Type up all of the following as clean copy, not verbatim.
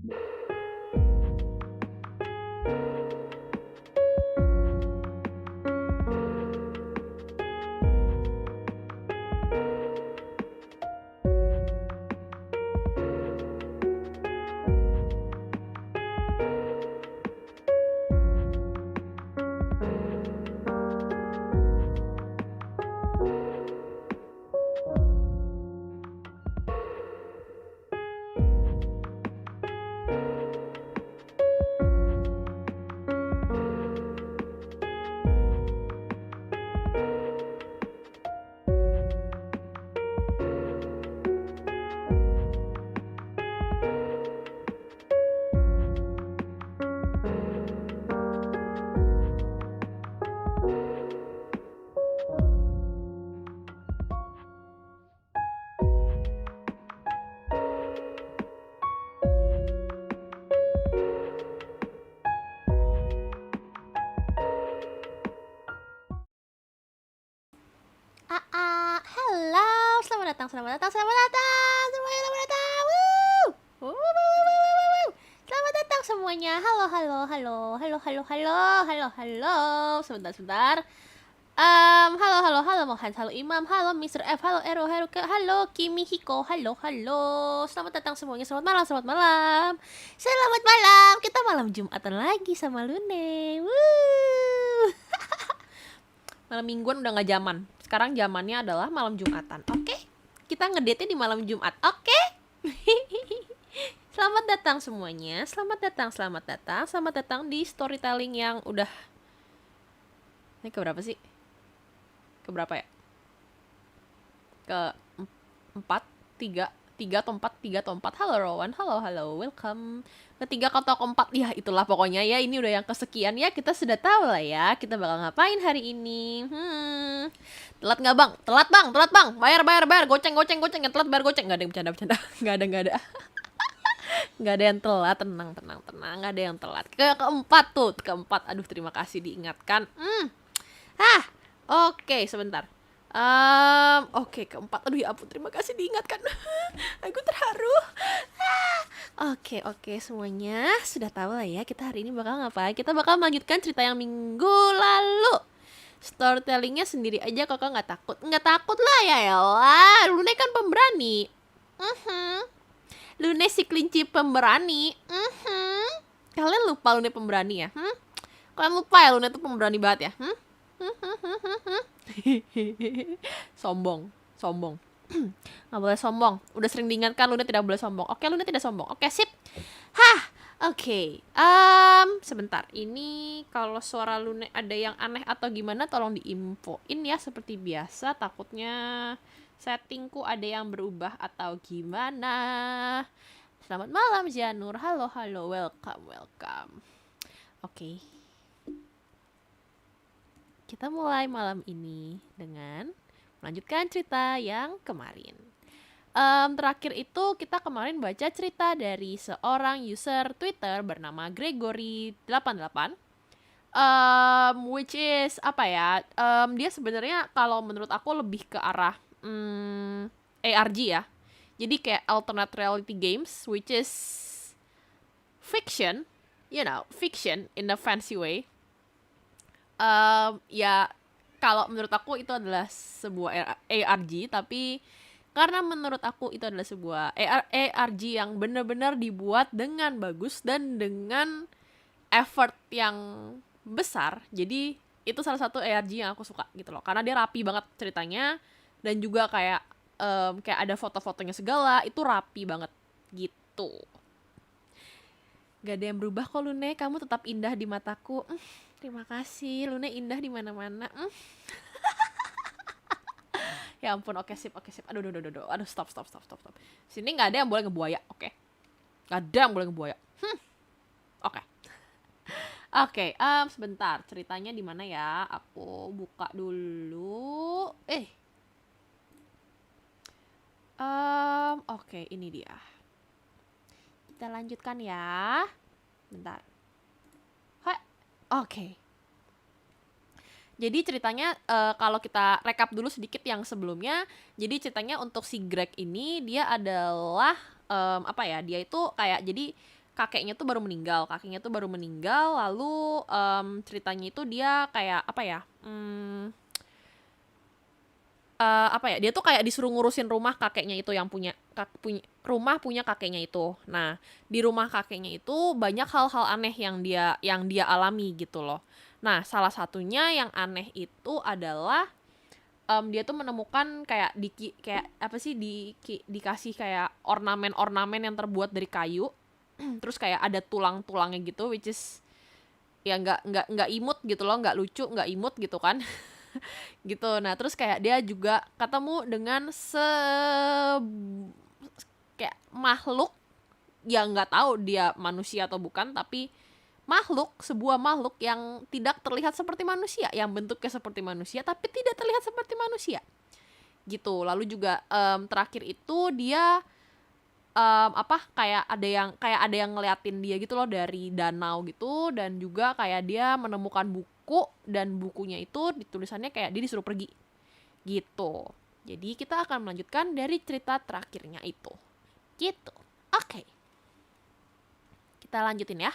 Halo, selamat datang, semuanya, selamat datang. Woo! Woo. Selamat datang semuanya. Halo. Sebentar. Halo Mohan, halo Imam, halo Mr. F, halo Ero, halo Kimi Hiko, halo. Selamat datang semuanya. Selamat malam. Kita malam Jumatan lagi sama Lune. Woo! Malam mingguan udah gak zaman. Sekarang zamannya adalah malam Jumatan. Oke? Kita ngedate di malam Jumat. Oke? Selamat datang semuanya. Selamat datang di storytelling yang udah... Ini keberapa sih? Keberapa ya? Tiga atau empat. Halo Rowan, halo, welcome. Ketiga atau keempat, ya itulah pokoknya ya. Ini udah yang kesekian ya. Kita sudah tahu lah ya kita bakal ngapain hari ini. Telat nggak bang? Telat bang. Bayar. Goceng. Yang telat bayar goceng. Nggak ada yang bercanda. Nggak ada. Nggak ada yang telat. Tenang. Nggak ada yang telat. Keempat. Aduh, terima kasih diingatkan. Oke, sebentar. Oke, keempat. Aduh ya ampun, terima kasih diingatkan. Aku terharu. Oke, semuanya sudah tahu lah ya kita hari ini bakal ngapain. Kita bakal melanjutkan cerita yang minggu lalu. Storytellingnya sendiri aja kakak nggak takut. Nggak takut lah ya elah. Lune kan pemberani. Lune si kelinci pemberani. Kalian lupa Lune pemberani ya? Kalian lupa ya Lune tuh pemberani banget ya? Sombong. Nggak boleh sombong. Udah sering diingatkan Lune tidak boleh sombong. Oke, Lune tidak sombong. Oke, sip. Oke. Sebentar. Ini kalau suara Lune ada yang aneh atau gimana tolong diinfoin ya seperti biasa. Takutnya settingku ada yang berubah atau gimana. Selamat malam Janur. Halo. Welcome. Oke. Kita mulai malam ini dengan melanjutkan cerita yang kemarin. Terakhir itu kita kemarin baca cerita dari seorang user Twitter bernama gr3gory88, which is apa ya? Dia sebenarnya kalau menurut aku lebih ke arah ARG ya. Jadi kayak alternate reality games, which is fiction, fiction in a fancy way. Ya kalau menurut aku itu adalah sebuah ARG, tapi karena menurut aku itu adalah sebuah ARG yang benar-benar dibuat dengan bagus dan dengan effort yang besar, jadi itu salah satu ARG yang aku suka gitu loh, karena dia rapi banget ceritanya dan juga kayak ada foto-fotonya segala, itu rapi banget gitu. Gak ada yang berubah kok Lune, kamu tetap indah di mataku. Terima kasih, Lune indah di mana-mana. Ya ampun, oke sip. Aduh, stop. Sini nggak ada yang boleh ngebuaya, oke? Nggak ada yang boleh ngebuaya. Oke, sebentar. Ceritanya di mana ya? Aku buka dulu. Oke, ini dia. Kita lanjutkan ya. Bentar. Oke. Jadi ceritanya kalau kita rekap dulu sedikit yang sebelumnya. Jadi ceritanya untuk si Greg ini dia adalah dia itu kayak jadi kakeknya tuh baru meninggal. Lalu ceritanya itu dia kayak apa ya? Dia tuh kayak disuruh ngurusin rumah kakeknya itu yang punya kakeknya itu. Nah, di rumah kakeknya itu banyak hal-hal aneh yang dia alami gitu loh. Nah, salah satunya yang aneh itu adalah dia tuh menemukan kayak dikasih kayak ornamen-ornamen yang terbuat dari kayu. Terus kayak ada tulang-tulangnya gitu, which is ya nggak imut gitu loh, nggak lucu, nggak imut gitu kan. Gitu. Nah, terus kayak dia juga ketemu dengan kayak makhluk yang nggak tahu dia manusia atau bukan, tapi sebuah makhluk yang tidak terlihat seperti manusia, yang bentuknya seperti manusia tapi tidak terlihat seperti manusia. Gitu. Lalu juga terakhir itu dia kayak ada yang ngeliatin dia gitu loh dari danau gitu, dan juga kayak dia menemukan buku, dan bukunya itu ditulisannya kayak dia disuruh pergi gitu. Jadi kita akan melanjutkan dari cerita terakhirnya itu gitu. Oke. Kita lanjutin ya.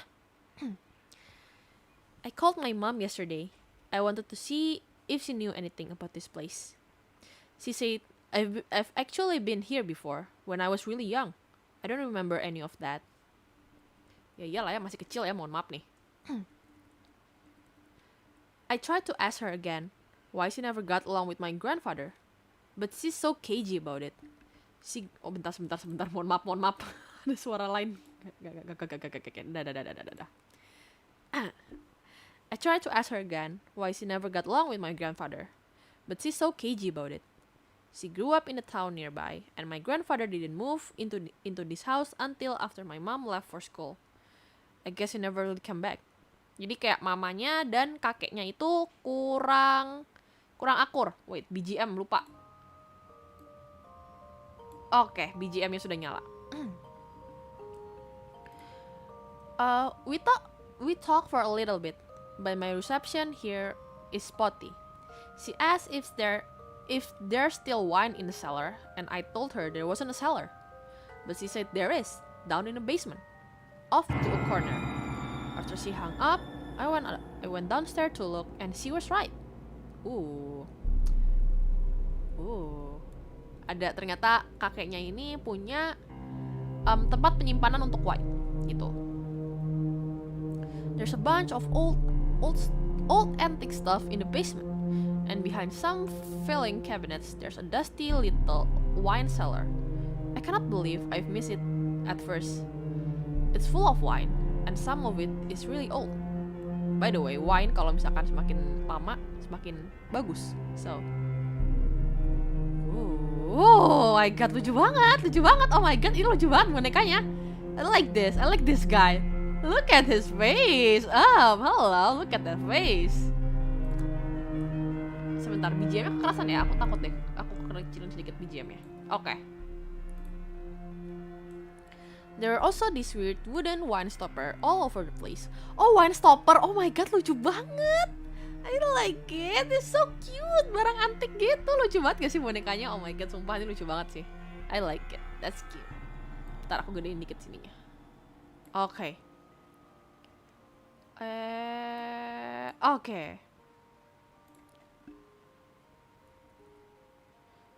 I called my mom yesterday. I wanted to see if she knew anything about this place. She said I've actually been here before when I was really young. I don't remember any of that. Ya iyalah ya, masih kecil ya, mohon maaf nih. I tried to ask her again why she never got along with my grandfather, but she's so cagey about it. Bentar, mohon maaf. Ada suara lain. Dah. I tried to ask her again why she never got along with my grandfather, but she's so cagey about it. She grew up in a town nearby, and my grandfather didn't move into this house until after my mom left for school. I guess he never really came back. Jadi kayak mamanya dan kakeknya itu kurang akur. Wait, BGM lupa. Oke, BGM-nya sudah nyala. We talk for a little bit, but my reception here is spotty. She asked if there's still wine in the cellar, and I told her there wasn't a cellar. But she said there is, down in the basement, off to a corner. After she hung up, I went downstairs to look, and she was right. Ada ternyata kakeknya ini punya tempat penyimpanan untuk wine, gitu. There's a bunch of old antique stuff in the basement. And behind some filling cabinets, there's a dusty little wine cellar. I cannot believe I've missed it at first. It's full of wine, and some of it is really old. By the way, wine kalau misalkan semakin lama, semakin bagus. So, oh my god, lucu banget. Oh my god, ini lucu banget bonekanya. I like this guy. Look at his face. Hello, look at that face. Sebentar, BGM-nya kekerasan ya? Aku takut deh. Aku kecilin sedikit BGM-nya. Oke. There are also this weird wooden wine stopper all over the place. Oh, wine stopper. Oh my god, lucu banget. I like it. It's so cute. Barang antik gitu. Lucu banget gak sih bonekanya? Oh my god, sumpah ini lucu banget sih. I like it. That's cute. Ntar aku gedein dikit sininya. Oke.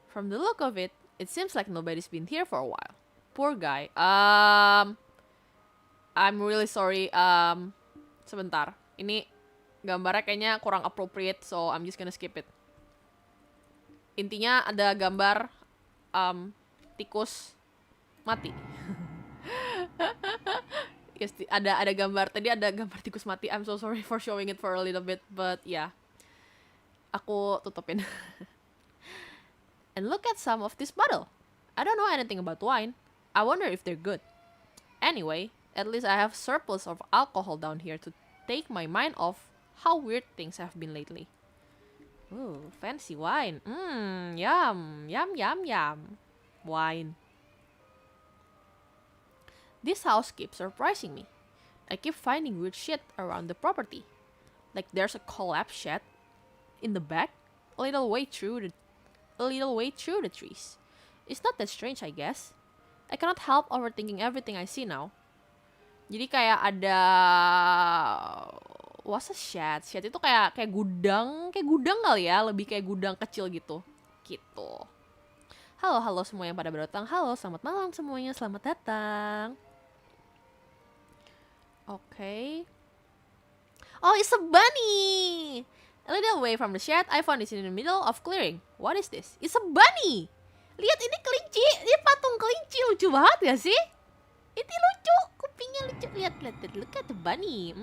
From the look of it seems like nobody's been here for a while. Poor guy. I'm really sorry. Sebentar. Ini gambarnya kayaknya kurang appropriate, so I'm just gonna skip it. Intinya ada gambar tikus mati. Yes, ada gambar. Tadi ada gambar tikus mati. I'm so sorry for showing it for a little bit, but yeah. Aku tutupin. And look at some of this bottle. I don't know anything about wine. I wonder if they're good. Anyway, at least I have surplus of alcohol down here to take my mind off how weird things have been lately. Ooh, fancy wine. Yum. Wine. This house keeps surprising me. I keep finding weird shit around the property. Like there's a collapsed shed in the back, a little way through the trees. It's not that strange, I guess. I cannot help overthinking everything I see now. Jadi kayak ada what's a shed? Shed itu kayak gudang kali ya, lebih kayak gudang kecil gitu. Gitu. Halo semua yang pada berdatang. Halo, selamat malam semuanya. Selamat datang. Okay. Oh, it's a bunny. A little away from the shed, I found this in the middle of clearing. What is this? It's a bunny. Lihat, ini kelinci. Ini patung kelinci, lucu banget gak sih? Ini lucu, kupingnya lucu. Lihat, look at the bunny.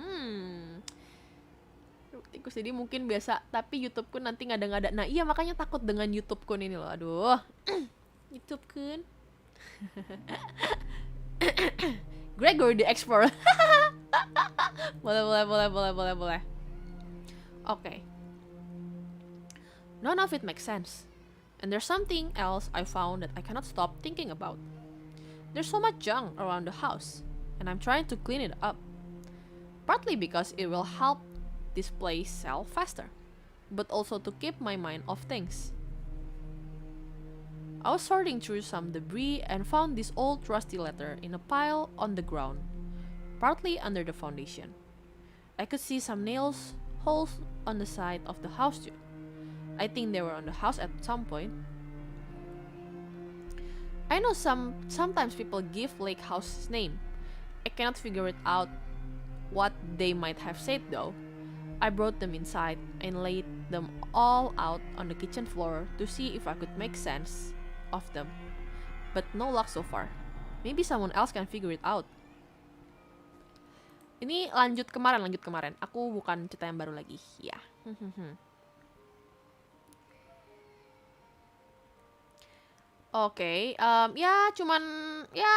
Tikus, jadi mungkin biasa, tapi YouTube-ku nanti ngada-ngada. Nah iya, makanya takut dengan YouTube-ku ini loh. Aduh. YouTube-kun. Gregory the Explorer. boleh. Okay. None of it makes sense. And there's something else I found that I cannot stop thinking about. There's so much junk around the house, and I'm trying to clean it up. Partly because it will help this place sell faster, but also to keep my mind off things. I was sorting through some debris and found this old rusty letter in a pile on the ground, partly under the foundation. I could see some nails holes on the side of the house too. I think they were on the house at some point. I know sometimes people give lake houses name. I cannot figure it out what they might have said though. I brought them inside and laid them all out on the kitchen floor to see if I could make sense of them. But no luck so far. Maybe someone else can figure it out. Ini lanjut kemarin. Aku bukan cerita yang baru lagi. Ya. Oke, ya cuman ya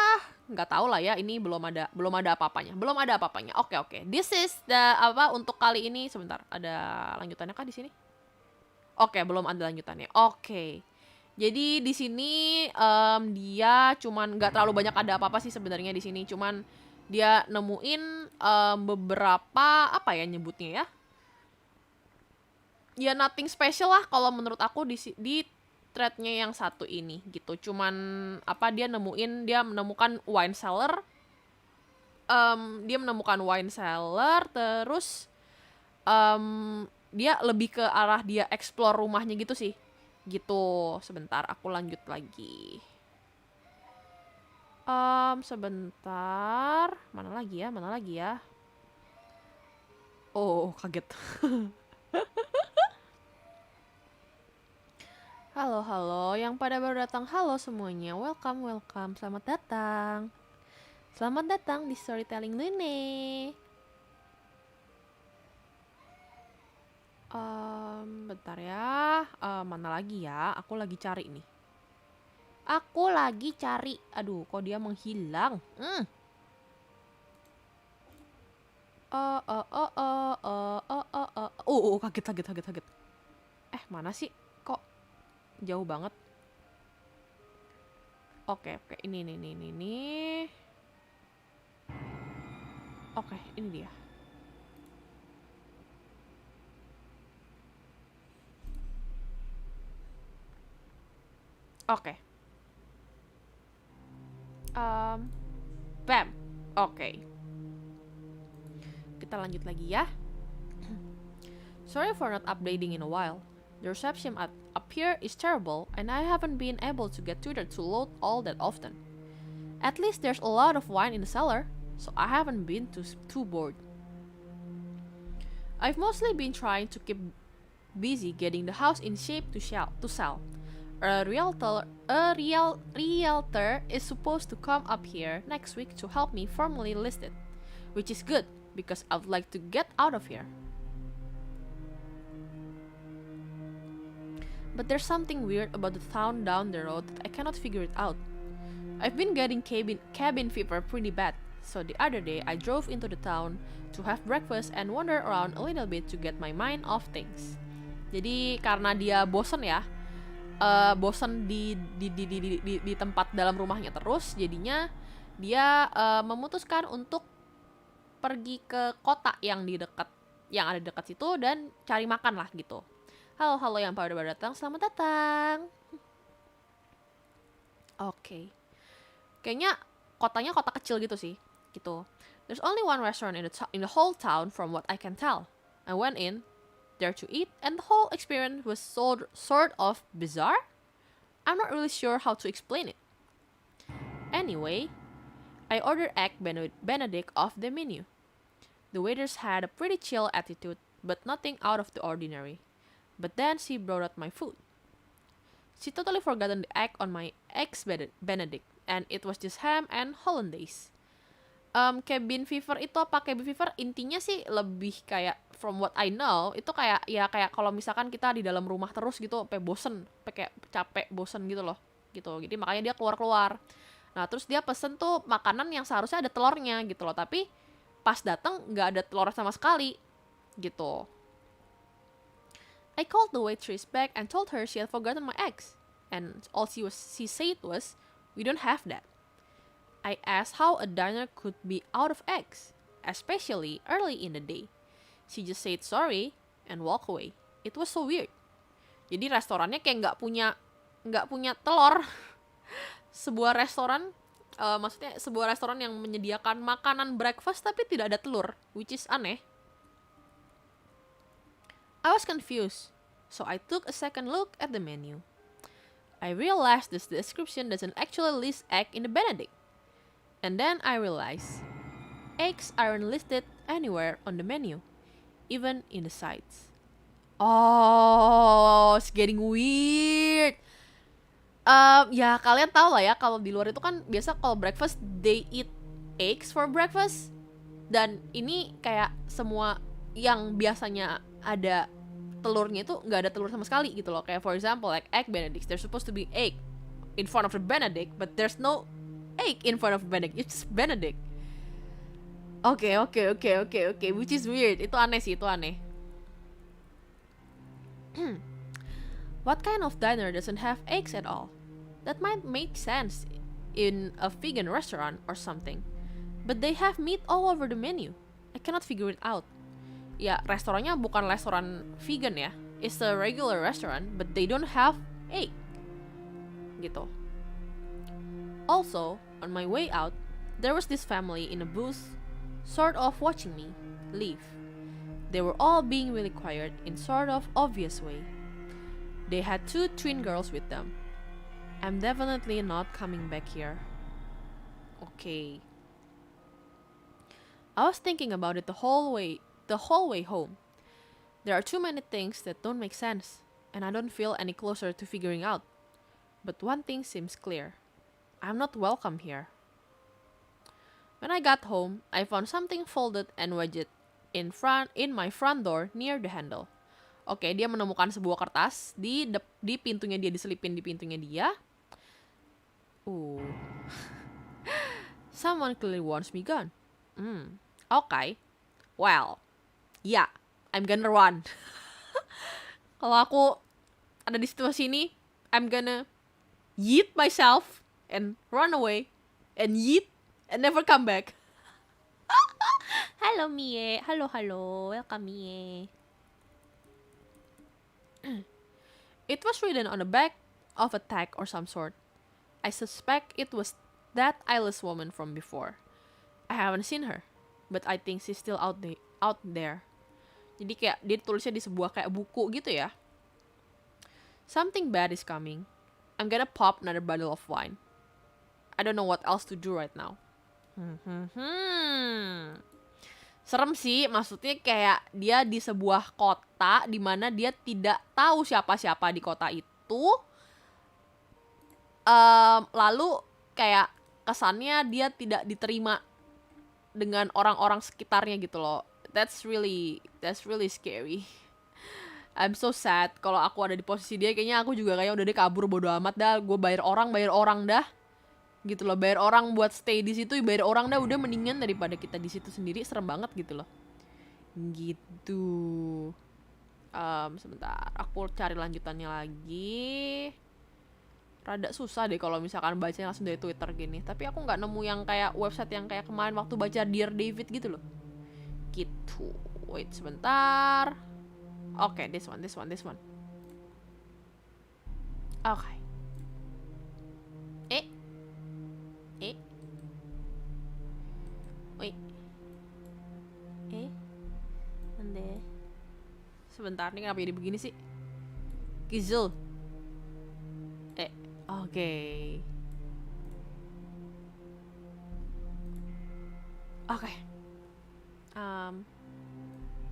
nggak tahu lah ya, ini belum ada apa-apanya. Oke. This is the untuk kali ini. Sebentar, ada lanjutannya kah di sini? Oke, belum ada lanjutannya. Oke. Jadi di sini dia cuman nggak terlalu banyak ada apa-apa sih sebenarnya di sini. Cuman dia nemuin beberapa apa ya nyebutnya ya? Ya nothing special lah kalau menurut aku di threadnya yang satu ini gitu. Cuman dia menemukan wine cellar. Dia menemukan wine cellar, terus dia lebih ke arah dia explore rumahnya gitu sih. Gitu. Sebentar, aku lanjut lagi. Sebentar. Mana lagi ya? Oh, kaget. Halo yang pada baru datang. Halo semuanya, welcome. Selamat datang di Storytelling Lunette. Bentar ya. Mana lagi ya? Aku lagi cari nih. Aduh, kok dia menghilang? Kaget. Mana sih? Kok jauh banget? Oke, ini. Oke, ini dia. Oke. Bam. Oke. Kita lanjut lagi ya. Sorry for not updating in a while. The reception up here is terrible, and I haven't been able to get Twitter to load all that often. At least there's a lot of wine in the cellar, so I haven't been too bored. I've mostly been trying to keep busy getting the house in shape to sell. A realtor is supposed to come up here next week to help me formally list it, which is good because I'd like to get out of here. But there's something weird about the town down the road that I cannot figure it out. I've been getting cabin fever pretty bad, so the other day I drove into the town to have breakfast and wander around a little bit to get my mind off things. Jadi karena dia bosen ya, bosen di tempat dalam rumahnya terus, jadinya dia memutuskan untuk pergi ke kota yang ada di dekat situ dan cari makan lah gitu. Halo yang baru datang, selamat datang. Oke. Kayaknya kotanya kota kecil gitu sih, gitu. There's only one restaurant in the whole town from what I can tell. I went in there to eat, and the whole experience was sort of bizarre. I'm not really sure how to explain it. Anyway, I ordered egg benedict off the menu. The waiters had a pretty chill attitude, but nothing out of the ordinary. But then she brought out my food. She totally forgotten the egg on my eggs benedict, and it was just ham and hollandaise. Cabin fever itu apa? Cabin fever intinya sih lebih kayak from what I know itu kayak ya kayak kalau misalkan kita di dalam rumah terus gitu sampai bosen, sampai kayak capek bosen gitu loh gitu. Jadi makanya dia keluar. Nah terus dia pesen tuh makanan yang seharusnya ada telurnya gitu loh, tapi pas datang nggak ada telur sama sekali gitu. I called the waitress back and told her she had forgotten my eggs, and all she said was, "We don't have that." I asked how a diner could be out of eggs, especially early in the day. She just said sorry and walk away. It was so weird. Jadi restorannya kayak nggak punya telur. Sebuah restoran, maksudnya sebuah restoran yang menyediakan makanan breakfast tapi tidak ada telur, which is aneh. I was confused, so I took a second look at the menu. I realized this description doesn't actually list egg in the benedict. And then I realized eggs aren't listed anywhere on the menu, even in the sides. Oh, it's getting weird. Ya kalian tahu lah ya kalau di luar itu kan biasa kalau breakfast they eat eggs for breakfast, dan ini kayak semua yang biasanya ada telurnya itu nggak ada telur sama sekali gitu loh. Kayak for example like egg benedict, there's supposed to be egg in front of the benedict, but there's no egg in front of benedict, it's just benedict. Okay, which is weird. Itu aneh sih, itu aneh. What kind of diner doesn't have eggs at all? That might make sense in a vegan restaurant or something, but they have meat all over the menu. I cannot figure it out. Ya, restorannya bukan restoran vegan ya. It's a regular restaurant, but they don't have egg. Gitu. Also, on my way out, there was this family in a booth, sort of watching me leave. They were all being really quiet in sort of obvious way. They had 2 twin girls with them. I'm definitely not coming back here. Okay. I was thinking about it the whole way home. There are too many things that don't make sense, and I don't feel any closer to figuring out. But one thing seems clear. I'm not welcome here. When I got home, I found something folded and wedged in my front door near the handle. Oke, dia menemukan sebuah kertas di pintunya dia, diselipin di pintunya dia. Someone clearly wants me gone. Okay. Well, yeah, I'm gonna run. Kalau aku ada di situasi ini, I'm gonna yeet myself and run away and yeet and never come back. Hello Mie, hello, welcome Mie. It was written on the back of a tag or some sort. I suspect it was that eyeless woman from before. I haven't seen her, but I think she's still out there. Jadi kayak dia tulisnya di sebuah kayak buku gitu ya. Something bad is coming. I'm gonna pop another bottle of wine. I don't know what else to do right now. Serem sih, maksudnya kayak dia di sebuah kota di mana dia tidak tahu siapa-siapa di kota itu. Lalu kayak kesannya dia tidak diterima dengan orang-orang sekitarnya gitu loh. That's really scary. I'm so sad. Kalau aku ada di posisi dia, kayaknya aku juga kayak udah deh kabur, bodo amat dah. Gue bayar orang dah. Gitu loh, bayar orang buat stay di situ, bayar orang dah, udah mendingan daripada kita di situ sendiri, serem banget gitu loh. Gitu. Sebentar, aku cari lanjutannya lagi. Rada susah deh kalau misalkan bacanya langsung dari Twitter gini. Tapi aku nggak nemu yang kayak website yang kayak kemarin waktu baca Dear David gitu loh. Gitu. Wait sebentar. Oke, this one. Oke. Wait. Sebentar nih, kenapa jadi begini sih? Kizul. Oke. Oke.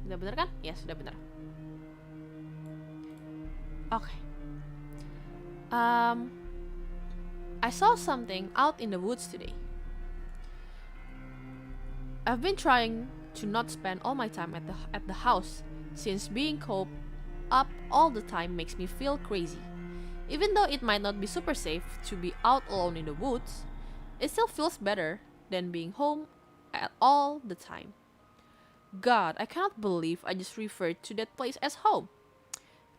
Sudah benar kan? Ya, sudah benar. Oke. I saw something out in the woods today. I've been trying to not spend all my time at the house, since being cooped up all the time makes me feel crazy. Even though it might not be super safe to be out alone in the woods, it still feels better than being home at all the time. God, I cannot believe I just referred to that place as home.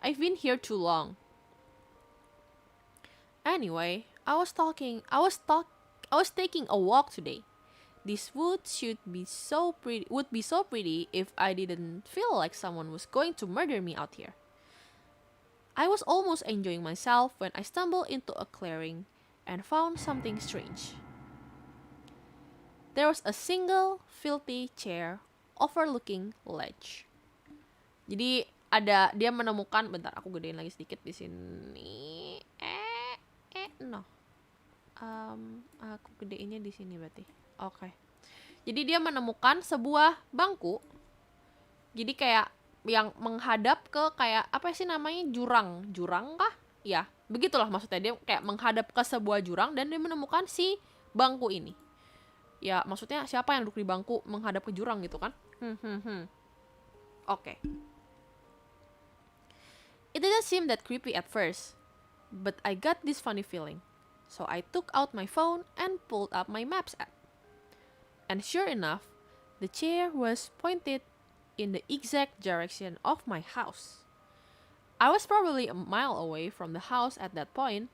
I've been here too long. Anyway, I was taking a walk today. This woods would be so pretty if I didn't feel like someone was going to murder me out here. I was almost enjoying myself when I stumbled into a clearing and found something strange. There was a single filthy chair overlooking ledge. Jadi dia menemukan, bentar aku gedein lagi sedikit di sini. No. Aku gedeinnya di sini berarti. Oke. Jadi dia menemukan sebuah bangku. Jadi kayak yang menghadap ke kayak apa sih namanya, jurang kah? Ya, begitulah maksudnya, dia kayak menghadap ke sebuah jurang dan dia menemukan si bangku ini. Ya, maksudnya siapa yang duduk di bangku menghadap ke jurang gitu kan? Oke. It didn't seem that creepy at first, but I got this funny feeling. So I took out my phone and pulled up my Maps app. And sure enough, the chair was pointed in the exact direction of my house. I was probably a mile away from the house at that point,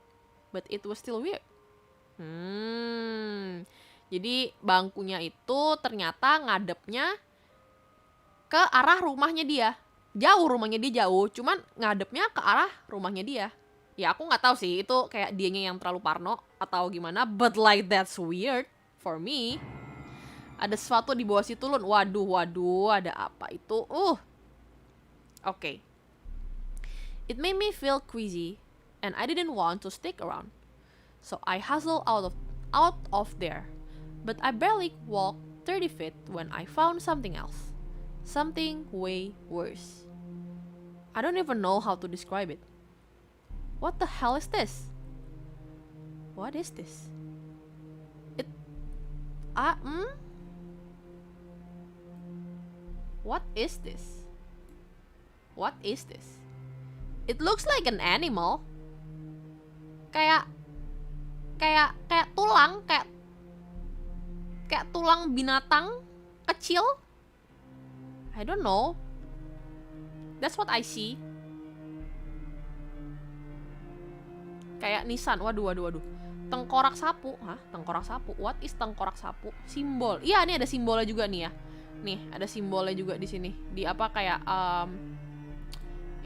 but it was still weird. Jadi bangkunya itu ternyata ngadepnya ke arah rumahnya dia. Rumahnya dia jauh, cuman ngadepnya ke arah rumahnya dia. Ya aku nggak tahu sih itu kayak dianya yang terlalu parno atau gimana, but like that's weird for me. Ada sesuatu di bawah situ, Lun. Waduh, ada apa itu? Okay. It made me feel queasy, and I didn't want to stick around. So I hustled out of there. But I barely walked 30 feet when I found something else. Something way worse. I don't even know how to describe it. What the hell is this? What is this? What is this? What is this? It looks like an animal. Kayak tulang, kayak tulang binatang kecil. I don't know. That's what I see. Kayak nisan. Waduh. Tengkorak sapu. Hah? Tengkorak sapu. What is tengkorak sapu? Simbol. Iya, ini ada simbolnya juga nih ya. Nih, ada simbolnya juga di sini. Di apa kayak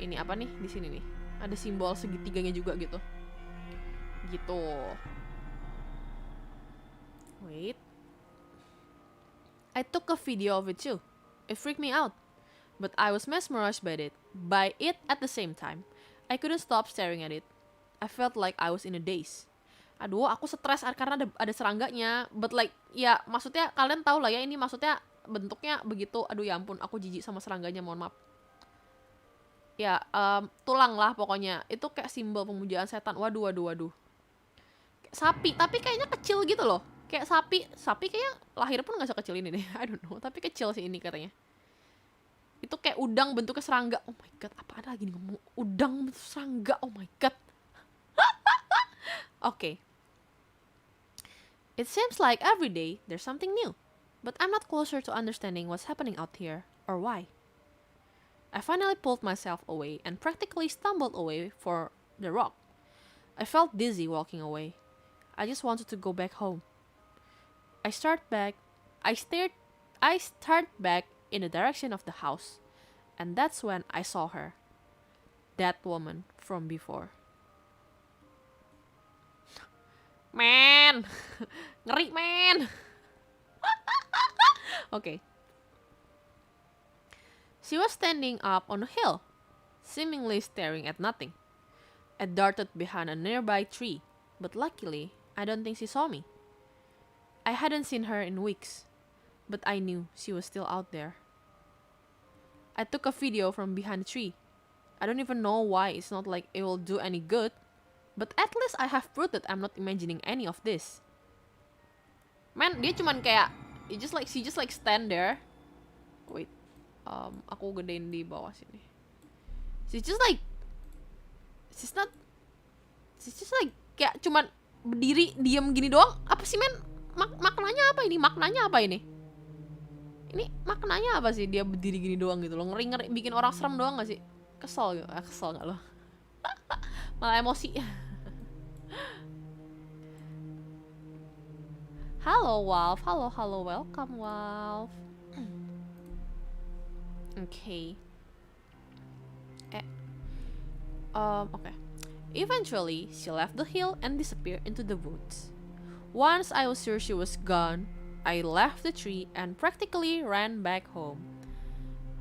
ini apa nih di sini nih. Ada simbol segitiganya juga gitu. Gitu. Wait. I took a video of it too. It freaked me out, but I was mesmerized by it at the same time. I couldn't stop staring at it. I felt like I was in a daze. Aduh, aku stres karena ada serangganya. But like, ya maksudnya kalian tahu lah ya, ini maksudnya bentuknya begitu. Aduh ya ampun, aku jijik sama serangganya, mohon maaf. Ya, tulang lah pokoknya. Itu kayak simbol pemujaan setan. Waduh. Sapi, tapi kayaknya kecil gitu loh. Kayak sapi kayaknya lahir pun gak sekecil ini deh. I don't know, tapi kecil sih ini katanya. Itu kayak udang bentuknya serangga. Oh my god, apa ada lagi nih ngomong udang bentuk serangga. Oh my god. Okay. It seems like every day there's something new, but I'm not closer to understanding what's happening out here or why. I finally pulled myself away and practically stumbled away for the rock. I felt dizzy walking away. I just wanted to go back home. I start back in the direction of the house, and that's when I saw her. That woman from before. Man! Ngeri, man! Okay. She was standing up on a hill, seemingly staring at nothing. I darted behind a nearby tree, but luckily, I don't think she saw me. I hadn't seen her in weeks, but I knew she was still out there. I took a video from behind the tree. I don't even know why, it's not like it will do any good, but at least I have proof that I'm not imagining any of this. Man, dia cuman kayak, she just like stand there. Wait, aku gedein di bawah sini. She's just like kayak cuman berdiri diam gini doang. Apa sih men? Maknanya apa ini? Ini maknanya apa sih dia berdiri gini doang gitu loh? Ngeri bikin orang serem doang gak sih? Kesel gitu. Kesel gak lo? Malah emosi. Halo Wolf, halo, welcome Wolf. Okay. Okay. Eventually, she left the hill and disappeared into the woods. Once I was sure she was gone, I left the tree and practically ran back home.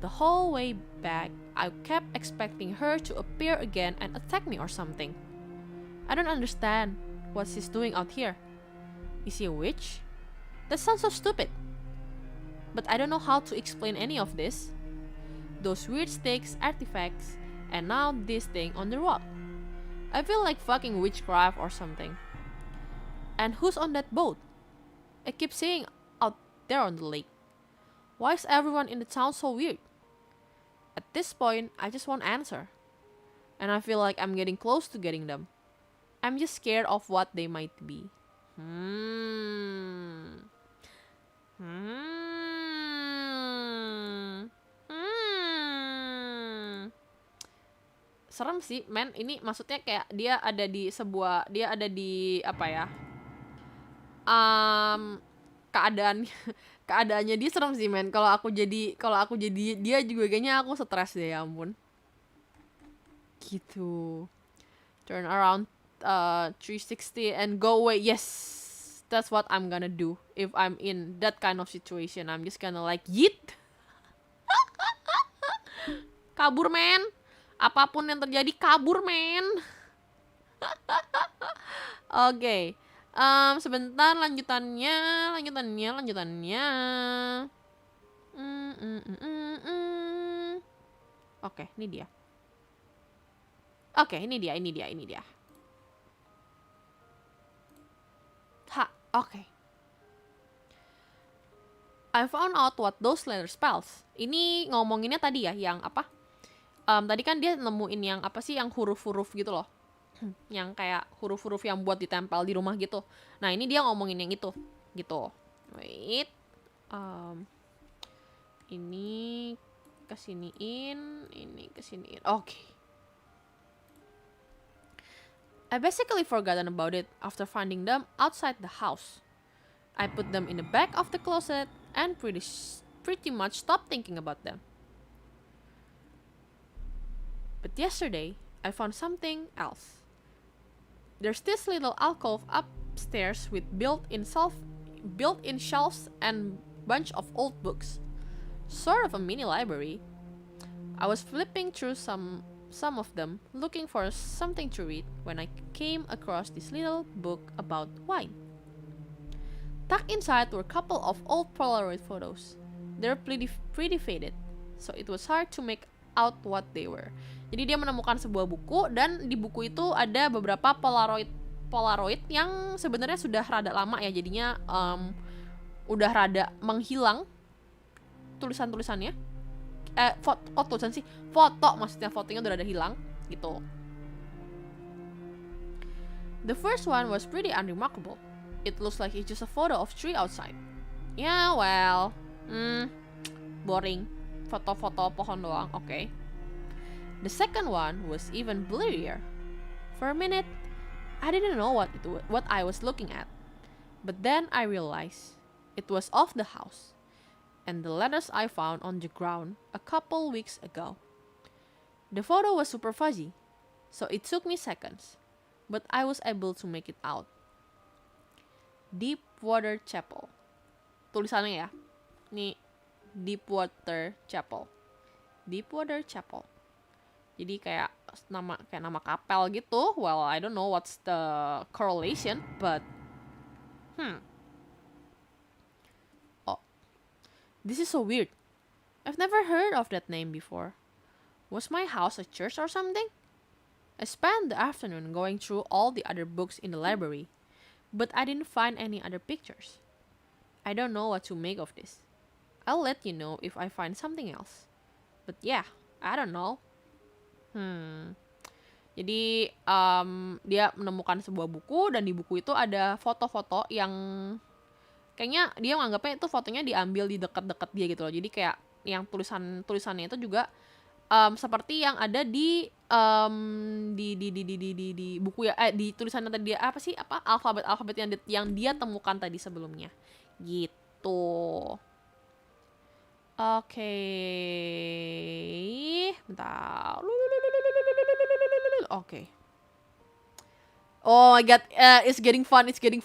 The whole way back, I kept expecting her to appear again and attack me or something. I don't understand what she's doing out here. Is she a witch? That sounds so stupid. But I don't know how to explain any of this. Those weird sticks, artifacts, and now this thing on the rock. I feel like fucking witchcraft or something. And who's on that boat? I keep seeing out there on the lake. Why is everyone in the town so weird? At this point, I just want an answer. And I feel like I'm getting close to getting them. I'm just scared of what they might be. Serem sih, men. Ini maksudnya kayak dia ada di apa ya? Keadaannya dia serem sih, men. Kalau aku jadi dia juga kayaknya aku stres deh, ya ampun. Gitu. Turn around 360 and go away. Yes. That's what I'm gonna do if I'm in that kind of situation. I'm just gonna like yeet. Kabur, men. Apapun yang terjadi, kabur, men. Oke. Sebentar, lanjutannya. Oke, ini dia. Okay. I found out what those letters spells. Ini ngomonginnya tadi ya, yang apa? Tadi kan dia nemuin yang apa sih, yang huruf-huruf gitu loh. Yang kayak huruf-huruf yang buat ditempel di rumah gitu. Nah, ini dia ngomongin yang itu, gitu. Wait. Ini kesiniin. Okay. I basically forgotten about it after finding them outside the house. I put them in the back of the closet and pretty much stopped thinking about them. But yesterday, I found something else. There's this little alcove upstairs with built-in shelves and bunch of old books. Sort of a mini library. I was flipping through some of them, looking for something to read, when I came across this little book about wine. Tucked inside were a couple of old Polaroid photos. They're pretty faded, so it was hard to make out what they were. Jadi dia menemukan sebuah buku, dan di buku itu ada beberapa Polaroid yang sebenarnya sudah rada lama ya, jadinya udah rada menghilang tulisannya. Fotonya udah rada hilang gitu. The first one was pretty unremarkable. It looks like it's just a photo of tree outside. Yeah, well, boring. Foto-foto pohon doang, okay. The second one was even blurrier. For a minute, I didn't know what I was looking at. But then I realized it was of the house, and the letters I found on the ground a couple weeks ago. The photo was super fuzzy, so it took me seconds, but I was able to make it out. Deepwater Chapel. Tulisannya ya. Nih, Deepwater Chapel. Jadi kayak nama kapel gitu. Well, I don't know what's the correlation, but oh, this is so weird. I've never heard of that name before. Was my house a church or something? I spent the afternoon going through all the other books in the library, but I didn't find any other pictures. I don't know what to make of this. I'll let you know if I find something else. But yeah, I don't know. Jadi dia menemukan sebuah buku, dan di buku itu ada foto-foto yang kayaknya dia menganggapnya itu fotonya diambil di dekat-dekat dia gitu loh. Jadi kayak yang tulisannya itu juga seperti yang ada di buku ya, di tulisannya tadi apa sih, alfabet yang dia temukan tadi sebelumnya gitu. Oke. Bentar. Okay. Oh my god, it's getting fun, it's getting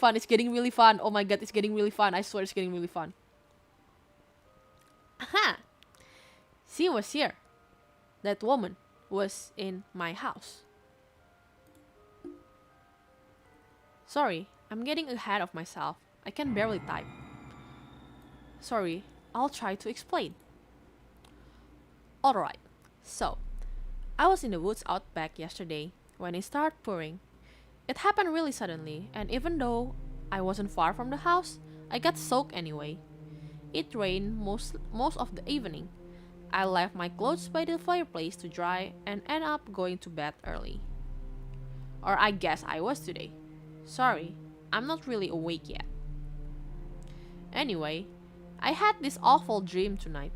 really fun. Oh my god, it's getting really fun. I swear it's getting really fun. Aha! She was here. That woman was in my house. Sorry, I'm getting ahead of myself. I can barely type. Sorry, I'll try to explain. Alright, so I was in the woods out back yesterday when it started pouring. It happened really suddenly, and even though I wasn't far from the house, I got soaked anyway. It rained most of the evening. I left my clothes by the fireplace to dry and ended up going to bed early. Or I guess I was today. Sorry, I'm not really awake yet. Anyway, I had this awful dream tonight.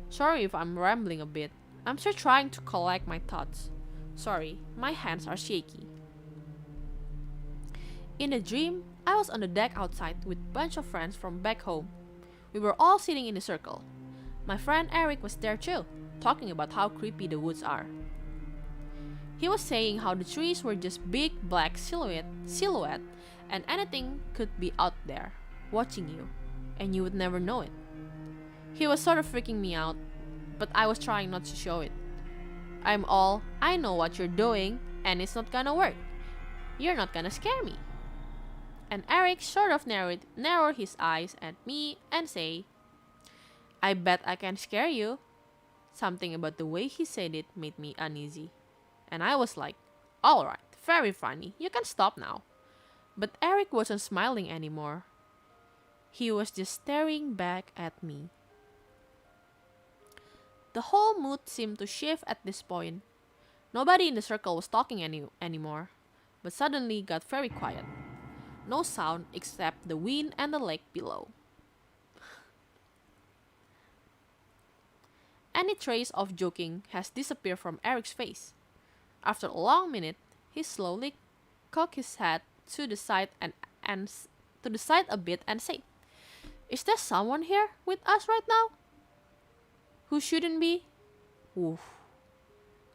Sorry if I'm rambling a bit. I'm still trying to collect my thoughts. Sorry, my hands are shaky. In the dream, I was on the deck outside with a bunch of friends from back home. We were all sitting in a circle. My friend Eric was there too, talking about how creepy the woods are. He was saying how the trees were just big black silhouette, and anything could be out there, watching you, and you would never know it. He was sort of freaking me out, but I was trying not to show it. I know what you're doing, and it's not gonna work. You're not gonna scare me. And Eric sort of narrowed his eyes at me and say, I bet I can scare you. Something about the way he said it made me uneasy. And I was like, alright, very funny, you can stop now. But Eric wasn't smiling anymore. He was just staring back at me. The whole mood seemed to shift at this point. Nobody in the circle was talking anymore, but suddenly got very quiet. No sound except the wind and the lake below. Any trace of joking has disappeared from Eric's face. After a long minute, he slowly cocked his head to the side and to the side a bit and said, "Is there someone here with us right now? Who shouldn't be?"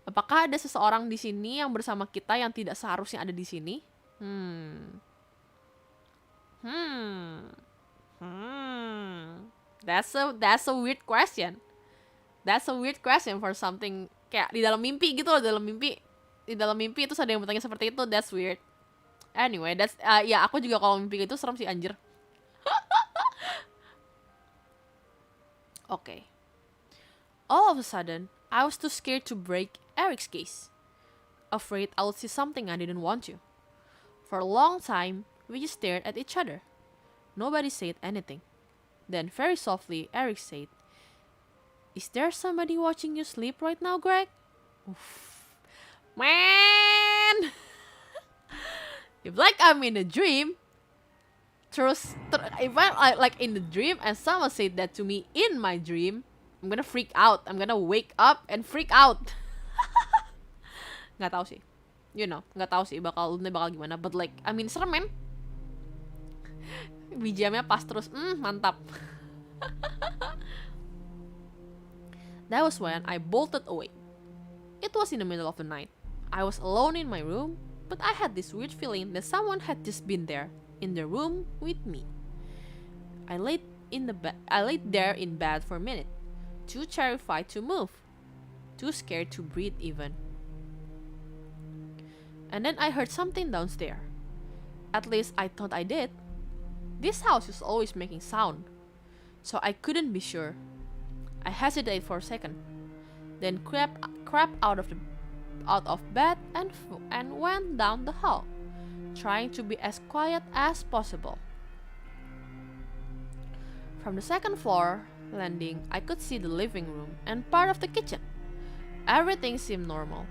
Apakah ada seseorang di sini yang bersama kita yang tidak seharusnya ada di sini? That's a weird question. That's a weird question for something kayak di dalam mimpi gitu loh, di dalam mimpi itu ada yang bertanya seperti itu. That's weird. Anyway, that's ya aku juga kalau mimpi gitu serem sih anjir. Okay. All of a sudden, I was too scared to break Eric's gaze. Afraid I would see something I didn't want to. For a long time, we just stared at each other. Nobody said anything. Then very softly, Eric said, "Is there somebody watching you sleep right now, Greg?" Oof. Man! If like I'm in a dream, if I'm like in the dream and someone said that to me in my dream, I'm gonna freak out. I'm gonna wake up and freak out. Nggak tahu sih. Nggak tahu sih bakal gimana. But like, I mean, serem men. BGM-nya pas terus, mantap. That was when I bolted away. It was in the middle of the night. I was alone in my room, but I had this weird feeling that someone had just been there, in the room with me. I laid there in bed for a minute, too terrified to move, too scared to breathe even. And then I heard something downstairs. At least I thought I did. This house is always making sound, so I couldn't be sure. I hesitated for a second, then crept out of bed and went down the hall, trying to be as quiet as possible. From the second floor landing, I could see the living room and part of the kitchen. Everything seemed normal.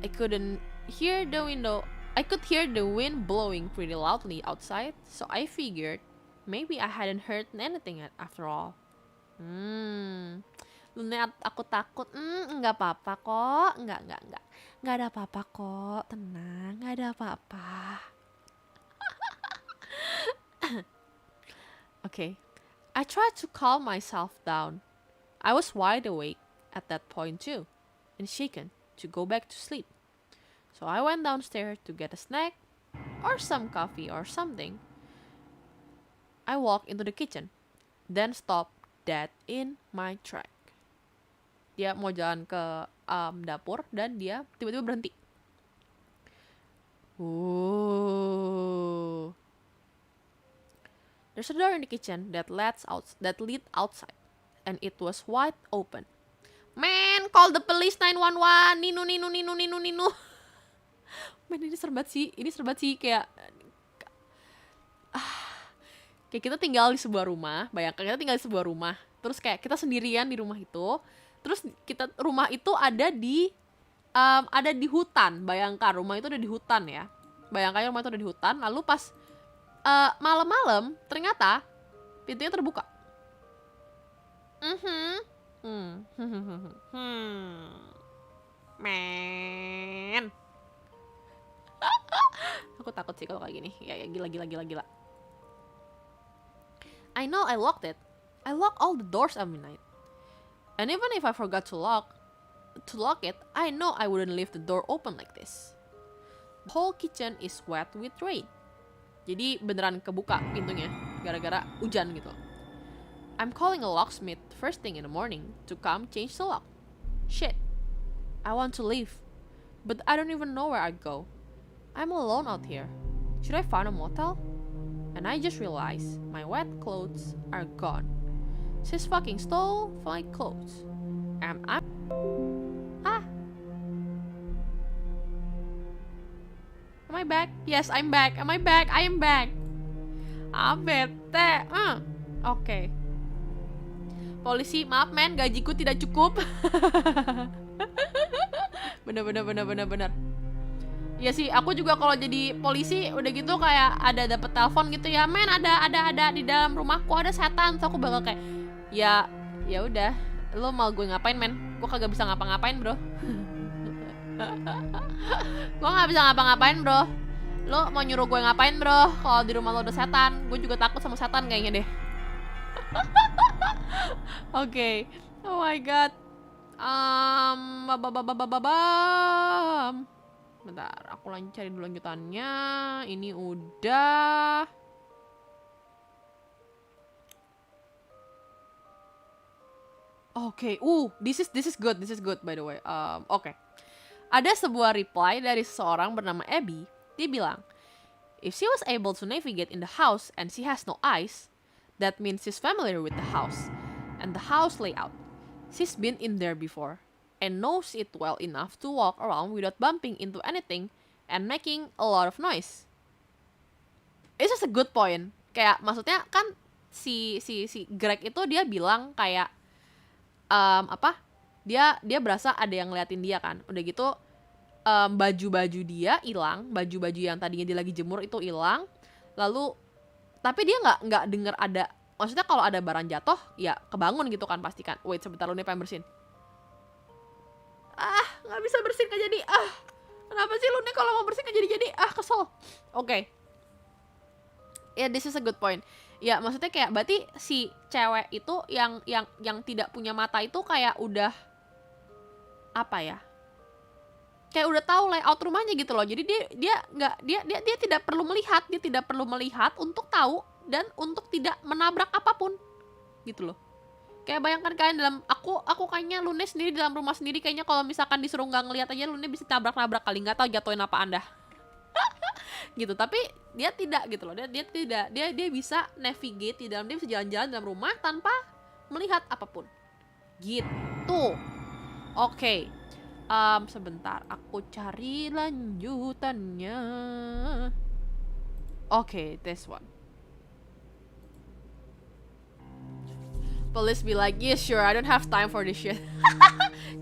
I could hear the wind blowing pretty loudly outside, so I figured maybe I hadn't heard anything after all. Lunette, aku takut. Nggak apa-apa kok. Nggak ada apa-apa kok. Tenang, nggak ada apa-apa. Okay. I tried to calm myself down. I was wide awake at that point too, and shaken to go back to sleep. So I went downstairs to get a snack, or some coffee or something. I walked into the kitchen, then stopped dead in my track. Dia mau jalan ke dapur dan dia tiba-tiba berhenti. Ooh. There's a door in the kitchen that leads outside, and it was wide open. Man, call the police 911. Nino. Man, ini serbat sih kayak kita tinggal di sebuah rumah. Bayangkan kita tinggal di sebuah rumah, terus kayak kita sendirian di rumah itu. Terus rumah itu ada di hutan. Bayangkan rumah itu ada di hutan ya. Bayangkan rumah itu ada di hutan. Lalu pas malam-malam ternyata pintunya terbuka. Man. Aku takut sih kalau kayak gini. Ya gila. I know I locked it. I lock all the doors every night. And even if I forgot to lock it, I know I wouldn't leave the door open like this. The whole kitchen is wet with rain. Jadi beneran kebuka pintunya gara-gara hujan gitu. I'm calling a locksmith first thing in the morning to come change the lock. Shit. I want to leave, but I don't even know where I'd go. I'm alone out here. Should I find a motel? And I just realized my wet clothes are gone. She's fucking stole my clothes. Am I back? Yes, I'm back. Am I back? I am back. Bete. Oke. Polisi, maaf men, gajiku tidak cukup. Bener. Iya sih, aku juga kalau jadi polisi udah gitu kayak ada dapet telepon gitu ya, men ada di dalam rumahku ada setan, so aku bakal kayak ya udah, lo mau gue ngapain men? Gue kagak bisa ngapa-ngapain bro. Gue nggak bisa ngapa-ngapain bro. Lo mau nyuruh gue ngapain bro? Kalau di rumah lo ada setan, gue juga takut sama setan kayaknya deh. Oke. Oh my god. Bentar, aku cari dulu lanjutannya. Ini udah. Oke. This is good by the way. Oke. Ada sebuah reply dari seseorang bernama Abby. Dia bilang, if she was able to navigate in the house and she has no eyes, that means she's familiar with the house and the house layout. She's been in there before and knows it well enough to walk around without bumping into anything and making a lot of noise. It's just a good point. Kayak maksudnya kan si Greg itu dia bilang kayak dia berasa ada yang ngeliatin dia kan. Udah gitu baju-baju dia hilang, baju-baju yang tadinya dia lagi jemur itu hilang. Lalu tapi dia nggak denger ada, maksudnya kalau ada barang jatuh ya kebangun gitu kan pasti kan. Wait sebentar, lu nih pengen bersihin. Nggak bisa bersihin nggak jadi. Kenapa sih lu nih kalau mau bersihin nggak jadi kesel. Oke. Ya, this is a good point. Ya maksudnya kayak berarti si cewek itu yang tidak punya mata itu kayak udah apa ya? Kayak udah tahu layout rumahnya gitu loh. Jadi dia tidak perlu melihat untuk tahu dan untuk tidak menabrak apapun gitu loh. Kayak bayangkan kalian dalam aku kayaknya Lunette sendiri dalam rumah sendiri, kayaknya kalau misalkan disuruh nggak ngeliat aja Lunette bisa tabrak-nabrak kali, nggak tahu jatuhin apa Anda. Gitu, tapi dia tidak gitu loh. Dia bisa navigate di dalam, dia bisa jalan-jalan dalam rumah tanpa melihat apapun. Gitu. Oke. Sebentar, aku cari lanjutannya. Oke, this one. Police be like, yeah sure, I don't have time for this shit.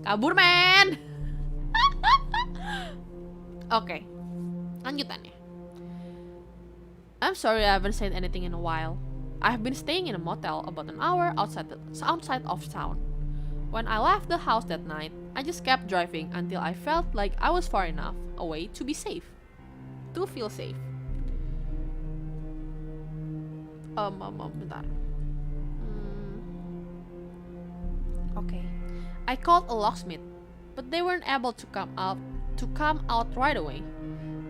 Kabur men. Oke, lanjutannya. I'm sorry I haven't said anything in a while. I've been staying in a motel about an hour outside of town. When I left the house that night, I just kept driving until I felt like I was far enough away to be safe. To feel safe. Bentar. Okay. I called a locksmith, but they weren't able to come out right away.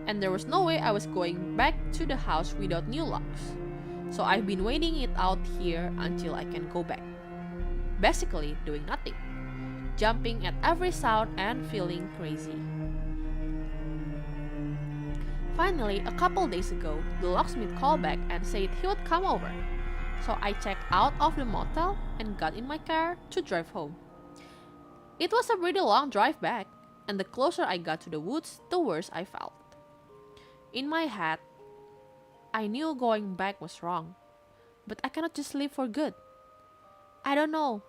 And there was no way I was going back to the house without new locks. So I've been waiting it out here until I can go back. Basically doing nothing. Jumping at every sound and feeling crazy. Finally, a couple days ago, the locksmith called back and said he would come over. So I checked out of the motel and got in my car to drive home. It was a pretty long drive back, and the closer I got to the woods, the worse I felt. In my head, I knew going back was wrong, but I cannot just leave for good. I don't know.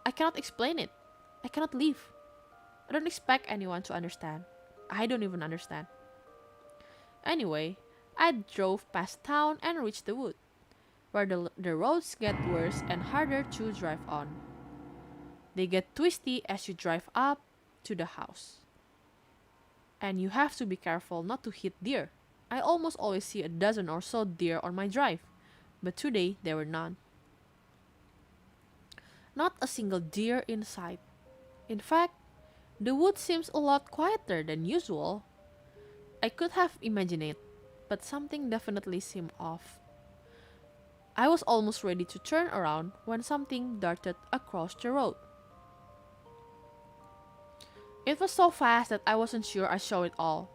I cannot explain it. I cannot leave. I don't expect anyone to understand. I don't even understand. Anyway, I drove past town and reached the wood, where the roads get worse and harder to drive on. They get twisty as you drive up to the house. And you have to be careful not to hit deer. I almost always see a dozen or so deer on my drive, but today there were none. Not a single deer in sight. In fact, the wood seems a lot quieter than usual. I could have imagined it, but something definitely seemed off. I was almost ready to turn around when something darted across the road. It was so fast that I wasn't sure I saw it all.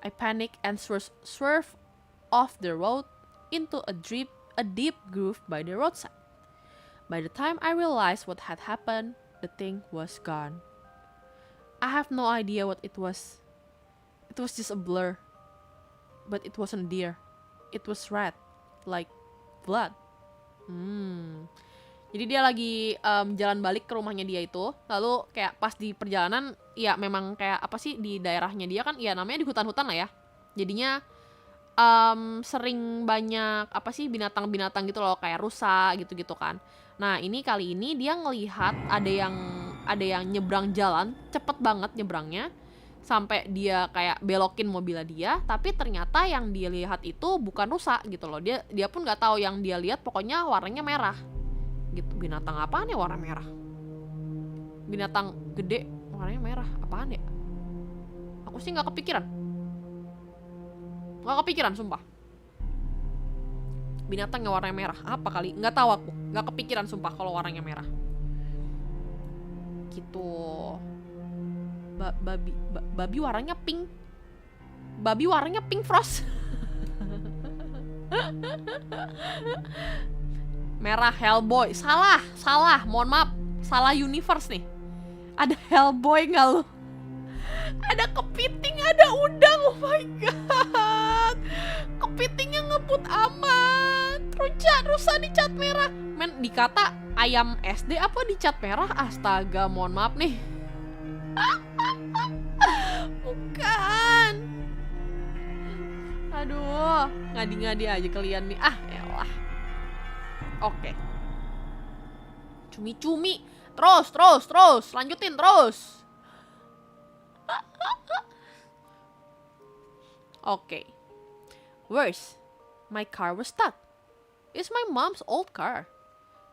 I panicked and swerved off the road into a deep groove by the roadside. By the time I realized what had happened, the thing was gone. I have no idea what it was. It was just a blur. But it wasn't deer. It was red. Like blood. Jadi dia lagi jalan balik ke rumahnya dia itu. Lalu kayak pas di perjalanan, ya memang kayak apa sih, di daerahnya dia kan, ya namanya di hutan-hutan lah ya. Jadinya sering banyak apa sih, binatang-binatang gitu loh, kayak rusa gitu-gitu kan. Nah kali ini dia ngelihat ada yang nyebrang jalan, cepet banget nyebrangnya, sampai dia kayak belokin mobilnya dia, tapi ternyata yang dia lihat itu bukan rusa gitu loh. Dia pun nggak tahu yang dia lihat, pokoknya warnanya merah gitu. Binatang apaan ya warna merah? Binatang gede warnanya merah, apaan ya? Aku sih nggak kepikiran sumpah. Binatang yang warnanya merah apa kali, nggak tahu, aku nggak kepikiran sumpah kalau warnanya merah gitu. Babi warnanya pink. Babi warnanya pink frost. Merah Hellboy. Salah, mohon maaf. Salah universe nih. Ada Hellboy nggak lo? Ada kepiting, ada udang. Oh my god. Kepitingnya ngebut amat. Rusa dicat merah. Men, dikata ayam SD apa dicat merah? Astaga, mohon maaf nih. Bukan. Aduh, ngadi-ngadi aja kalian nih. Ah, elah. Oke. Cumi-cumi. Terus. Lanjutin terus. Oke. Worse, my car was stuck. It's my mom's old car.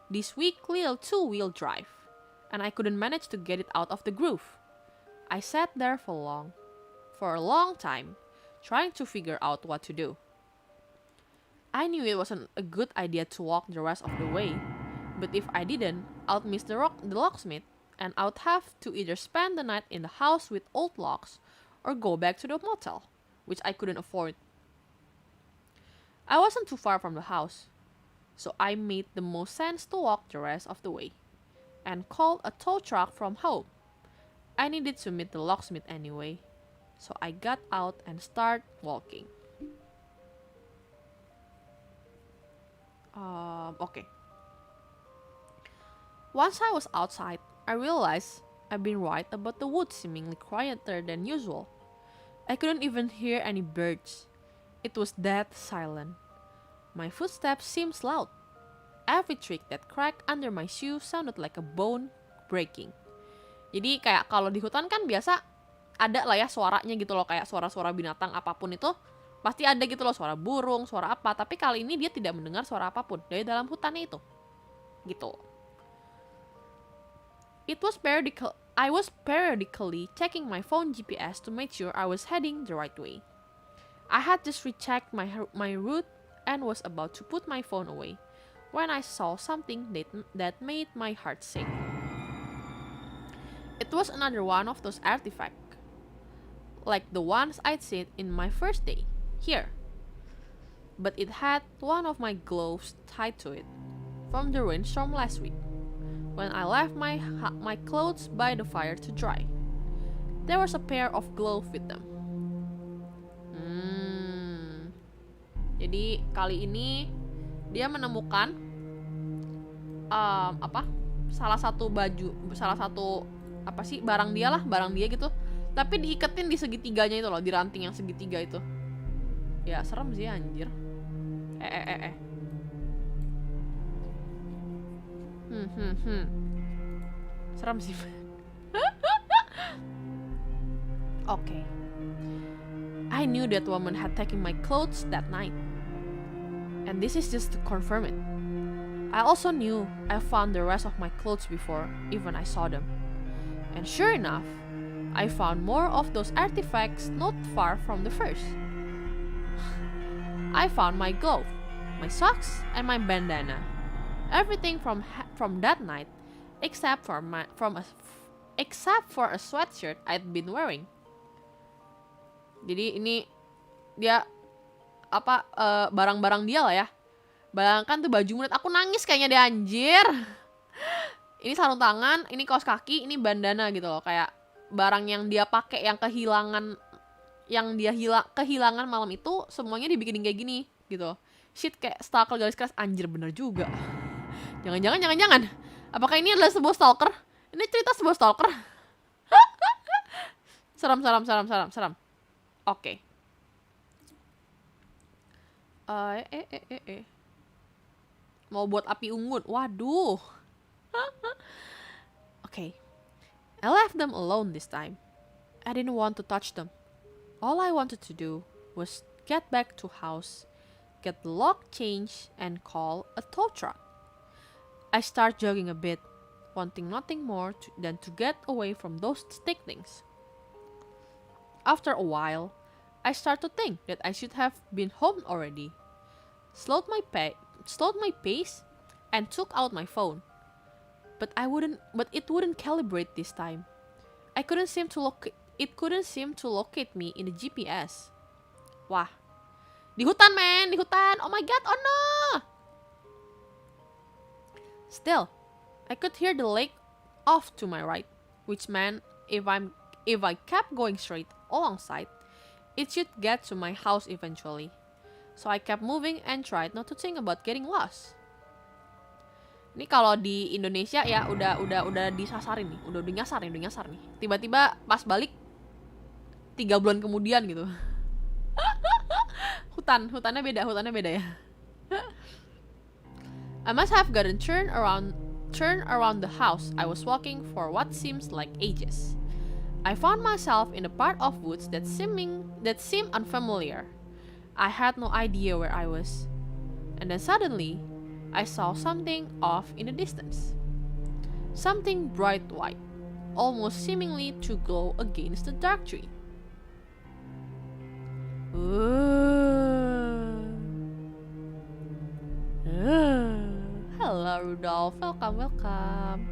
This weak little two-wheel drive. And I couldn't manage to get it out of the groove. I sat there for a long time, trying to figure out what to do. I knew it wasn't a good idea to walk the rest of the way, But if I didn't, I'd miss the locksmith, and I'd have to either spend the night in the house with old locks or go back to the motel, which I couldn't afford. I wasn't too far from the house, so I made the most sense to walk the rest of the way, and called a tow truck from home. I needed to meet the locksmith anyway, so I got out and started walking. Okay. Once I was outside, I realized I'd been right about the woods seemingly quieter than usual. I couldn't even hear any birds. It was dead silent. My footsteps seemed loud. Every twig that cracked under my shoe sounded like a bone breaking. Jadi kayak kalau di hutan kan biasa ada lah ya suaranya gitu loh, kayak suara-suara binatang apapun itu pasti ada gitu loh, suara burung, suara apa. Tapi kali ini dia tidak mendengar suara apapun dari dalam hutannya itu. Gitu. I was periodically checking my phone GPS to make sure I was heading the right way. I had just rechecked my route and was about to put my phone away when I saw something that made my heart sink. It was another one of those artifacts, like the ones I'd seen in my first day here. But it had one of my gloves tied to it from the rainstorm last week, when I left my clothes by the fire to dry. There was a pair of gloves with them. Jadi kali ini dia menemukan salah satu barang dia gitu, tapi diiketin di segitiganya itu loh, di ranting yang segitiga itu. Ya serem sih anjir. Serem sih. Okay. I knew that woman had taken my clothes that night, and this is just to confirm it. I also knew I found the rest of my clothes before even I saw them. And sure enough, I found more of those artifacts not far from the first. I found my glove, my socks, and my bandana. Everything from that night, except for a sweatshirt I'd been wearing. Jadi ini dia barang-barang dia lah ya. Bayangkan tuh baju Lunette, aku nangis kayaknya deh anjir. Ini sarung tangan, ini kaos kaki, ini bandana gitu loh, kayak barang yang dia pakai yang kehilangan malam itu semuanya dibikin kayak gini gitu. Shit, kayak stalker garis keras, anjir bener juga. Jangan. Apakah ini adalah sebuah stalker? Ini cerita sebuah stalker. Seram. Oke. Mau buat api unggun. Waduh. Okay. I left them alone this time. I didn't want to touch them. All I wanted to do was get back to house, get the lock changed, and call a tow truck. I start jogging a bit, wanting nothing more than to get away from those stick things. After a while, I start to think that I should have been home already. Slowed my pace and took out my phone. But it wouldn't calibrate this time. It couldn't seem to locate me in the GPS. Wah. Di hutan, man, di hutan. Oh my god, oh no. Still, I could hear the lake off to my right, which meant if I kept going straight alongside, it should get to my house eventually. So I kept moving and tried not to think about getting lost. Ini kalau di Indonesia ya udah disasarin nih, udah nyasar nih. Tiba-tiba pas balik 3 bulan kemudian gitu. Hutannya beda ya. I must have gotten turned around the house I was walking for what seems like ages. I found myself in a part of woods that seemed unfamiliar. I had no idea where I was. And then suddenly, I saw something off in the distance. Something bright white, almost seemingly to glow against the dark tree. Hello. Hello, Rudolph. Welcome, welcome.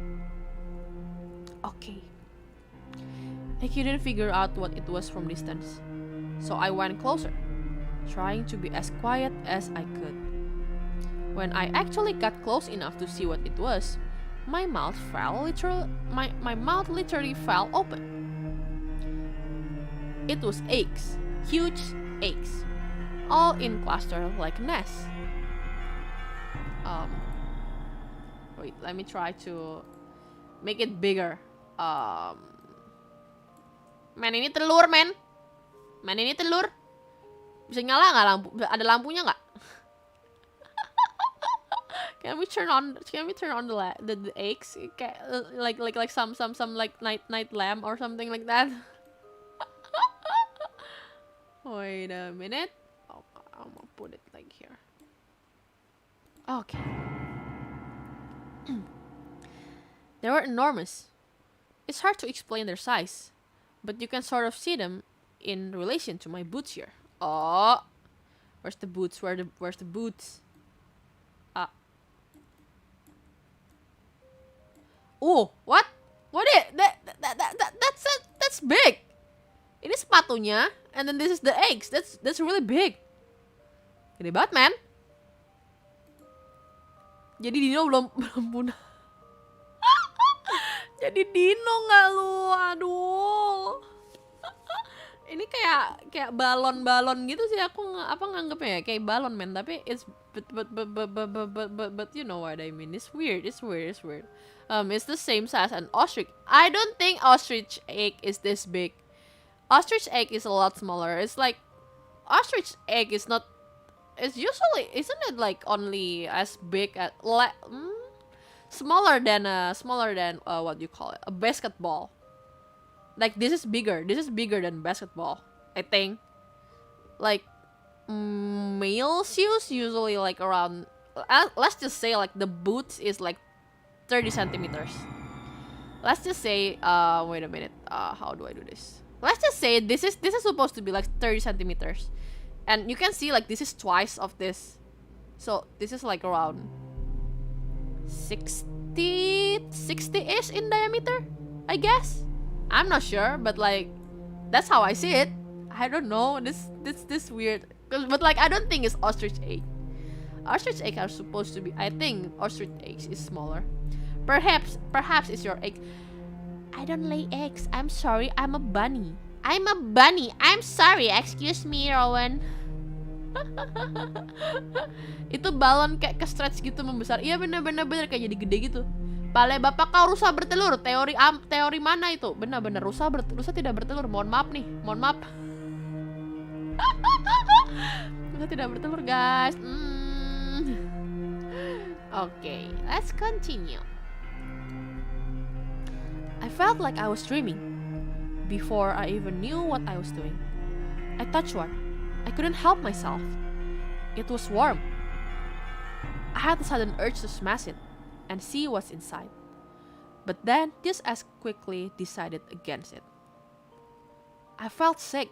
Okay. I couldn't figure out what it was from distance, so I went closer, trying to be as quiet as I could. When I actually got close enough to see what it was, my mouth literally fell open. It was eggs, huge eggs, all in cluster like nests. Wait, let me try to make it bigger. Men, ini telur, men. Men, ini telur. Bisa nyala nggak lampu? Ada lampunya nggak? Can we turn on the eggs? Like some like night lamp or something like that. Wait a minute. Oh, I'm gonna put it like here. Okay. They were enormous. It's hard to explain their size, but you can sort of see them in relation to my boots here. Oh, where's the boots? Where's the boots? Oh, what? What is that's big. Ini sepatunya, and then this is the eggs. That's really big. Gede banget, man. Jadi Dino belum punah. Jadi Dino nggak lu? Aduh. Ini kayak balon gitu sih, aku nganggepnya ya kayak balon, men, tapi it's but you know what I mean. It's weird. It's the same size as an ostrich. I don't think ostrich egg is this big. Ostrich egg is a lot smaller. It's like ostrich egg is not. It's usually, isn't it like only as big as smaller than what do you call it? A basketball. Like this is bigger than basketball, I think. Like male shoes usually like around, let's just say like the boots is like 30 centimeters. Let's just say wait a minute, how do I do this? Let's just say this is supposed to be like 30 centimeters, and you can see like this is twice of this, so this is like around 60-ish in diameter, I guess. I'm not sure, but like that's how I see it. I don't know. This weird. But like I don't think it's ostrich egg. Ostrich eggs are supposed to be. I think ostrich eggs is smaller. Perhaps it's your egg. I don't lay eggs. I'm sorry. I'm a bunny. I'm sorry. Excuse me, Rowan. Itu balon kayak ke stretch gitu membesar. Iya bener kayak jadi gede gitu. Pale bapak kau rusa bertelur. Teori mana itu? Benar rusa tidak bertelur. Mohon maaf. Rusa tidak bertelur, guys. Okay, let's continue. I felt like I was dreaming before I even knew what I was doing. I touched one. I couldn't help myself. It was warm. I had a sudden urge to smash it and see what's inside. But then, just as quickly decided against it. I felt sick,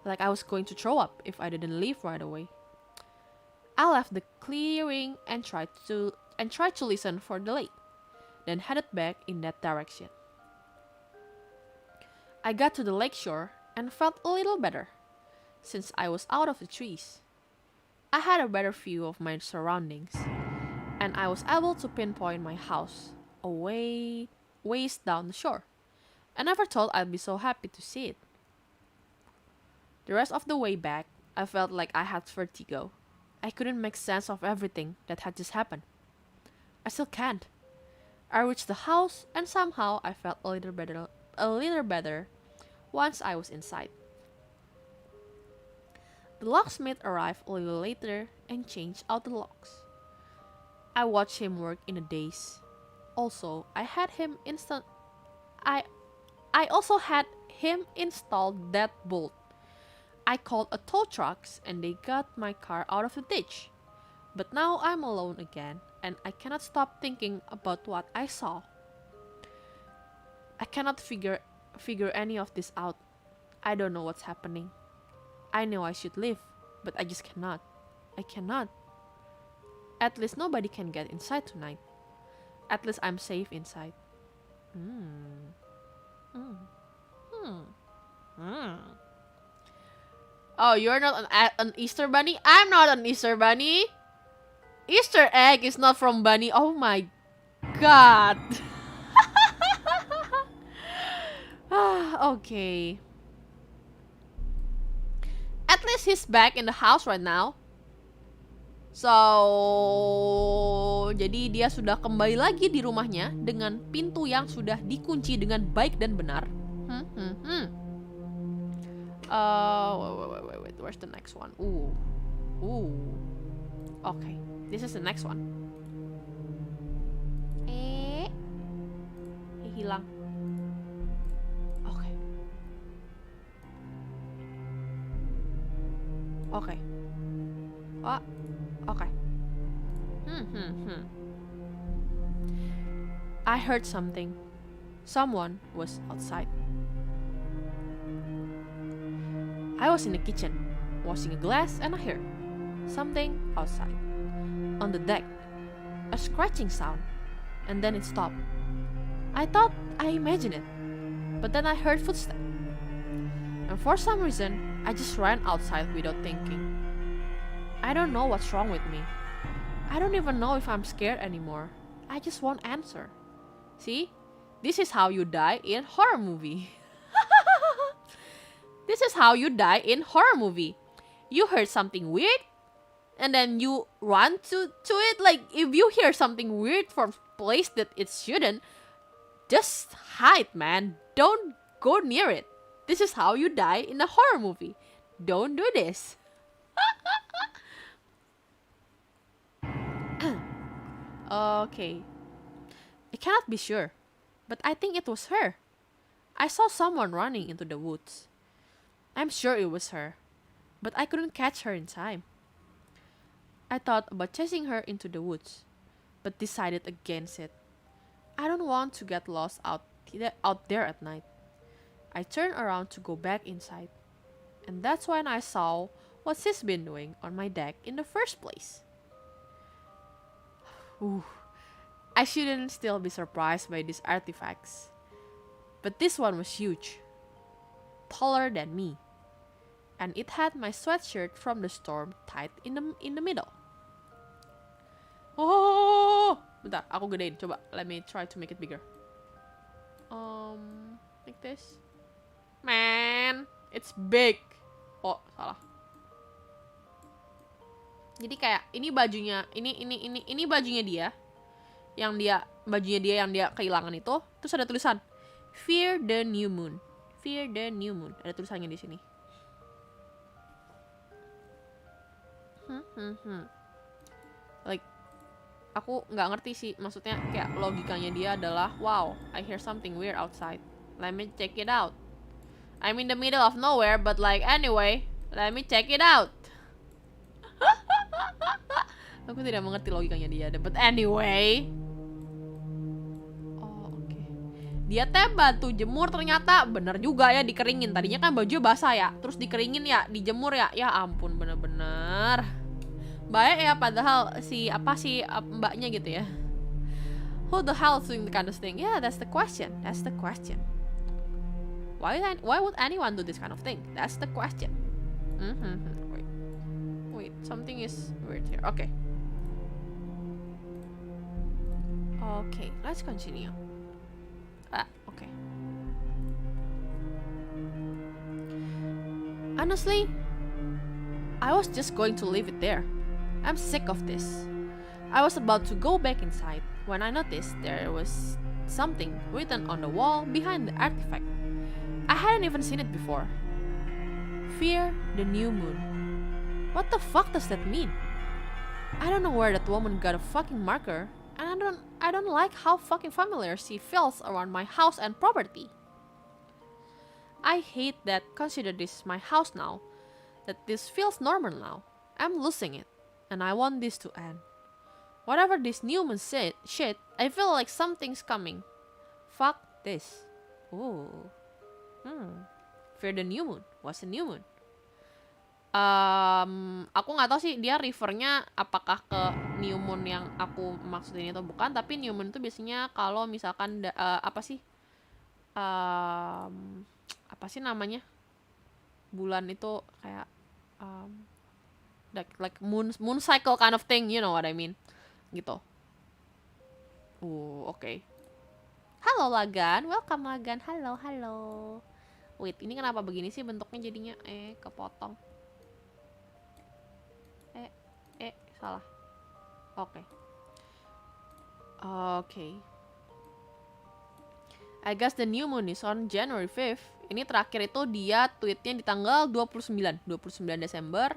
like I was going to throw up if I didn't leave right away. I left the clearing and tried to listen for the lake, then headed back in that direction. I got to the lake shore and felt a little better, since I was out of the trees. I had a better view of my surroundings, and I was able to pinpoint my house a ways down the shore. I never thought I'd be so happy to see it. The rest of the way back, I felt like I had vertigo. I couldn't make sense of everything that had just happened. I still can't. I reached the house, and somehow I felt a little better once I was inside. The locksmith arrived a little later and changed out the locks. I watched him work in a daze. Also, I also had him install that bolt. I called a tow trucks and they got my car out of the ditch. But now I'm alone again and I cannot stop thinking about what I saw. I cannot figure any of this out. I don't know what's happening. I know I should leave, but I just cannot. I cannot. At least nobody can get inside tonight. At least I'm safe inside. Oh, you're not an Easter bunny? I'm not an Easter bunny. Easter egg is not from bunny. Oh my god. Okay. At least he's back in the house right now. So, jadi dia sudah kembali lagi di rumahnya dengan pintu yang sudah dikunci dengan baik dan benar. Wait. Where's the next one? Okay, this is the next one. Hilang. Okay. Okay. I heard something. Someone was outside. I was in the kitchen, washing a glass, and I heard something outside. On the deck, a scratching sound, and then it stopped. I thought I imagined it, but then I heard footsteps. And for some reason, I just ran outside without thinking. I don't know what's wrong with me. I don't even know if I'm scared anymore. I just want answer. See? This is how you die in horror movie. This is how you die in horror movie. You heard something weird, and then you run to it. Like, if you hear something weird from a place that it shouldn't, just hide, man. Don't go near it. This is how you die in a horror movie. Don't do this. Okay. I cannot be sure, but I think it was her. I saw someone running into the woods. I'm sure it was her, but I couldn't catch her in time. I thought about chasing her into the woods, but decided against it. I don't want to get lost out there at night. I turned around to go back inside, and that's when I saw what she's been doing on my deck in the first place. I shouldn't still be surprised by these artifacts, but this one was huge, taller than me, and it had my sweatshirt from the storm tied in the middle. Oh, bentar, aku gedein. Coba, let me try to make it bigger. Like this. Man, it's big. Oh, salah. Jadi kayak ini bajunya, ini bajunya dia, bajunya dia yang dia kehilangan itu. Terus ada tulisan Fear the New Moon. Fear the New Moon. Ada tulisannya di sini. Like, aku nggak ngerti sih, maksudnya kayak logikanya dia adalah, wow, I hear something weird outside. Let me check it out. I'm in the middle of nowhere, but like anyway, let me check it out. Aku tidak mengerti logikanya dia, but anyway. Oh, oke. Dia bantu jemur, ternyata bener juga ya, dikeringin. Tadinya kan baju basah ya, terus dikeringin ya, dijemur ya. Ya ampun, bener-bener baik ya, padahal mbaknya gitu ya. Who the hell is doing the kind of thing? Yeah, that's the question. That's the question. Why would anyone do this kind of thing? That's the question. Wait, something is weird here. Okay. Okay, let's continue. Okay. Honestly, I was just going to leave it there. I'm sick of this. I was about to go back inside when I noticed there was something written on the wall behind the artifact. I hadn't even seen it before. Fear the New Moon. What the fuck does that mean? I don't know where that woman got a fucking marker, and I don't like how fucking familiar she feels around my house and property. I hate that consider this is my house now, that this feels normal now. I'm losing it, and I want this to end. Whatever this Newman said, shit, I feel like something's coming. Fuck this. Ooh. Fear the New Moon. What's a new moon? Aku nggak tahu sih dia refernya apakah ke new moon yang aku maksudin itu bukan, tapi new moon itu biasanya kalau misalkan apa sih namanya, bulan itu kayak like moon cycle kind of thing, you know what I mean, gitu. Okay. Halo Lagan, welcome Lagan. Halo. Wait, ini kenapa begini sih bentuknya jadinya? Kepotong. Salah. Oke. I guess the new moon is on January 5th. Ini terakhir itu dia tweetnya di tanggal 29 Desember.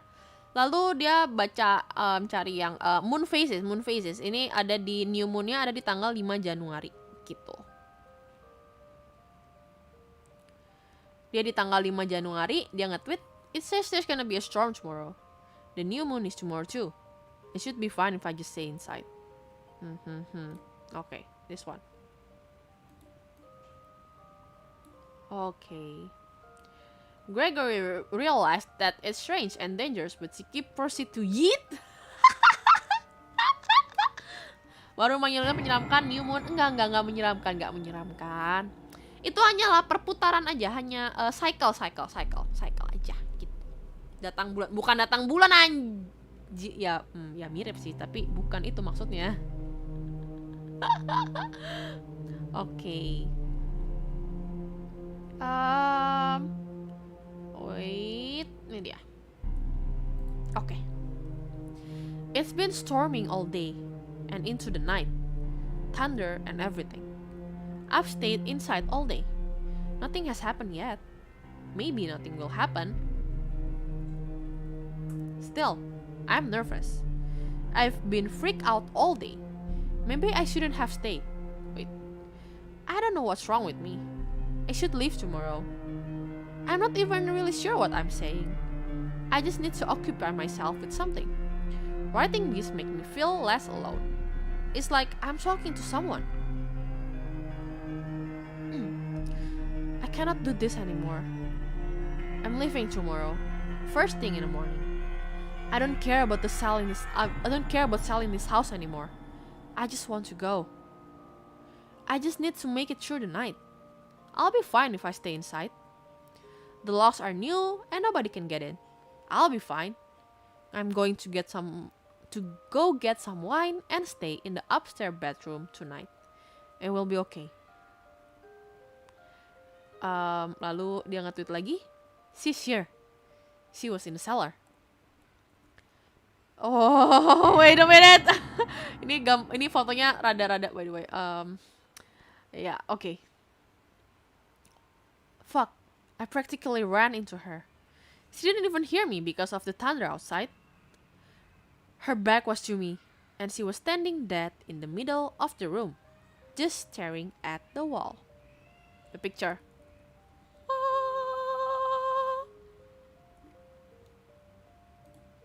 Lalu dia baca cari yang moon phases. Ini ada di new moonnya ada di tanggal 5 Januari gitu. Dia di tanggal 5 Januari dia nge-tweet, "It says there's gonna be a storm tomorrow. The new moon is tomorrow too. It should be fine if I just stay inside." Okay, this one. Okay. Gregory realized that it's strange and dangerous, but she proceed to yeet. Baru menyeramkan new moon. Enggak menyeramkan. Itu hanyalah perputaran aja, hanya cycle aja gitu. Datang bulan, bukan datang bulan ya mirip sih, tapi bukan itu maksudnya. Oke. Wait, ini dia. Oke. It's been storming all day and into the night. Thunder and everything. I've stayed inside all day. Nothing has happened yet. Maybe nothing will happen. Still, I'm nervous. I've been freaked out all day. Maybe I shouldn't have stayed. Wait. I don't know what's wrong with me. I should leave tomorrow. I'm not even really sure what I'm saying. I just need to occupy myself with something. Writing this makes me feel less alone. It's like I'm talking to someone. I cannot do this anymore. I'm leaving tomorrow, first thing in the morning. I don't care about selling this house anymore. I just want to go. I just need to make it through the night. I'll be fine if I stay inside. The locks are new and nobody can get in. I'll be fine. I'm going to go get some wine and stay in the upstairs bedroom tonight. It will be okay. Lalu dia nge-tweet lagi. She's here. She was in the cellar. Oh, wait a minute. ini fotonya rada-rada by the way. Yeah, okay. Fuck. I practically ran into her. She didn't even hear me because of the thunder outside. Her back was to me, and she was standing dead in the middle of the room, just staring at the wall. The picture.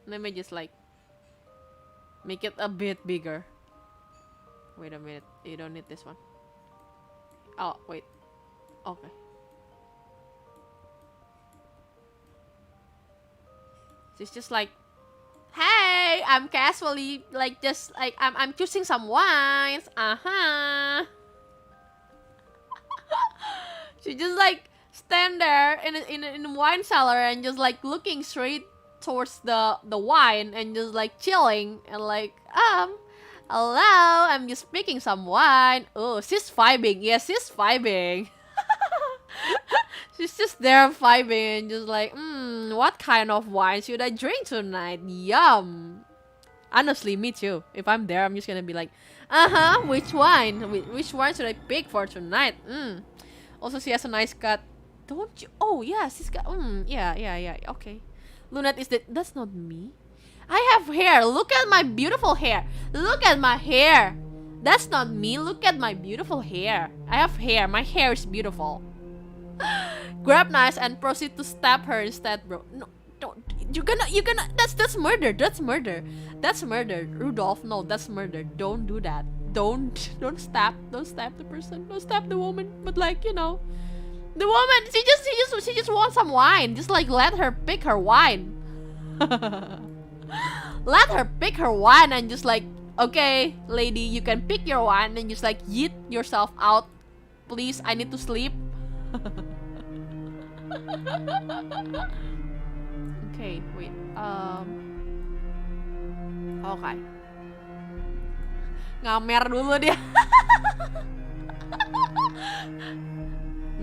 Let me just make it a bit bigger. Wait a minute. You don't need this one. Oh, wait. Okay. She's just like, hey, I'm casually I'm choosing some wines. She just stand there in a wine cellar and just looking straight towards the wine and just chilling and hello, I'm just picking some wine. Oh, she's vibing. Yes, she's vibing. She's just there vibing, just what kind of wine should I drink tonight? Yum. Honestly, me too. If I'm there, I'm just gonna be which wine? Which wine should I pick for tonight? Also, she has a nice cut. Don't you? Oh, yeah, she's got, yeah, okay. Lunette is that's not me. I have hair. Look at my beautiful hair. Look at my hair. That's not me. Look at my beautiful hair. I have hair. My hair is beautiful. Grab knives and proceed to stab her instead, bro. No, don't. You're gonna. That's murder. That's murder. That's murder, Rudolph. No, that's murder. Don't do that. Don't stab. Don't stab the person. Don't stab the woman. But the woman. She just wants some wine. Just let her pick her wine. Let her pick her wine and just like, okay, lady, you can pick your wine and just like yeet yourself out. Please, I need to sleep. Okay, wait. Okay. Ngamer dulu dia.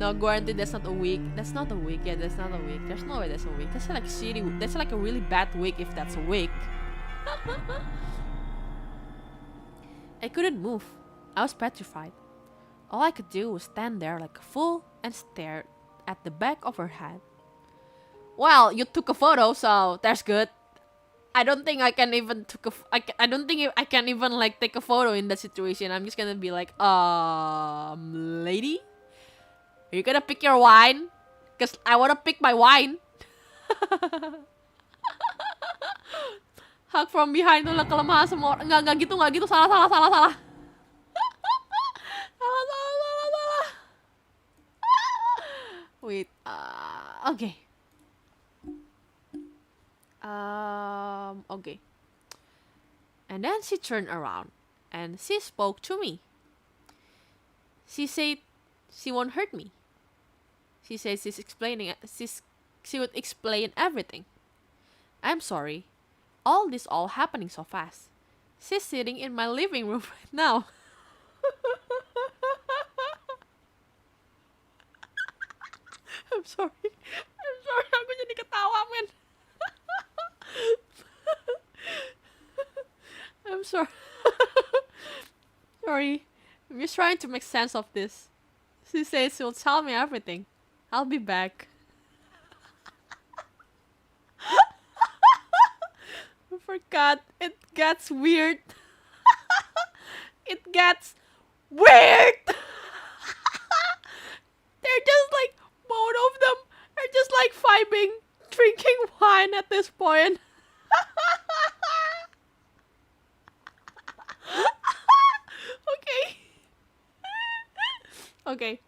No, guaranteed that's not a week. That's not a week. Yeah, that's not a week. There's no way that's a week. That's like shitty. That's like a really bad week if that's a week. I couldn't move. I was petrified. All I could do was stand there like a fool and stare at the back of her head. Well, you took a photo, so that's good. I don't think I can even I don't think I can even like take a photo in that situation. I'm just gonna be like, lady, are you gonna pick your wine? Cause I wanna pick my wine. Hug from behind tuh lah kelemahan semua orang. Enggak gitu, salah. Salah. Wait, okay. Okay. And then she turned around and she spoke to me. She said she won't hurt me. She says she would explain everything. I'm sorry. All happening so fast. She's sitting in my living room right now. I'm sorry. Aku jadi ketawa, men. I'm sorry. Sorry. I'm just trying to make sense of this. She says she'll tell me everything. I'll be back. I forgot. It gets weird. It gets weird. They're just like, both of them are just like vibing, drinking wine at this point. Okay.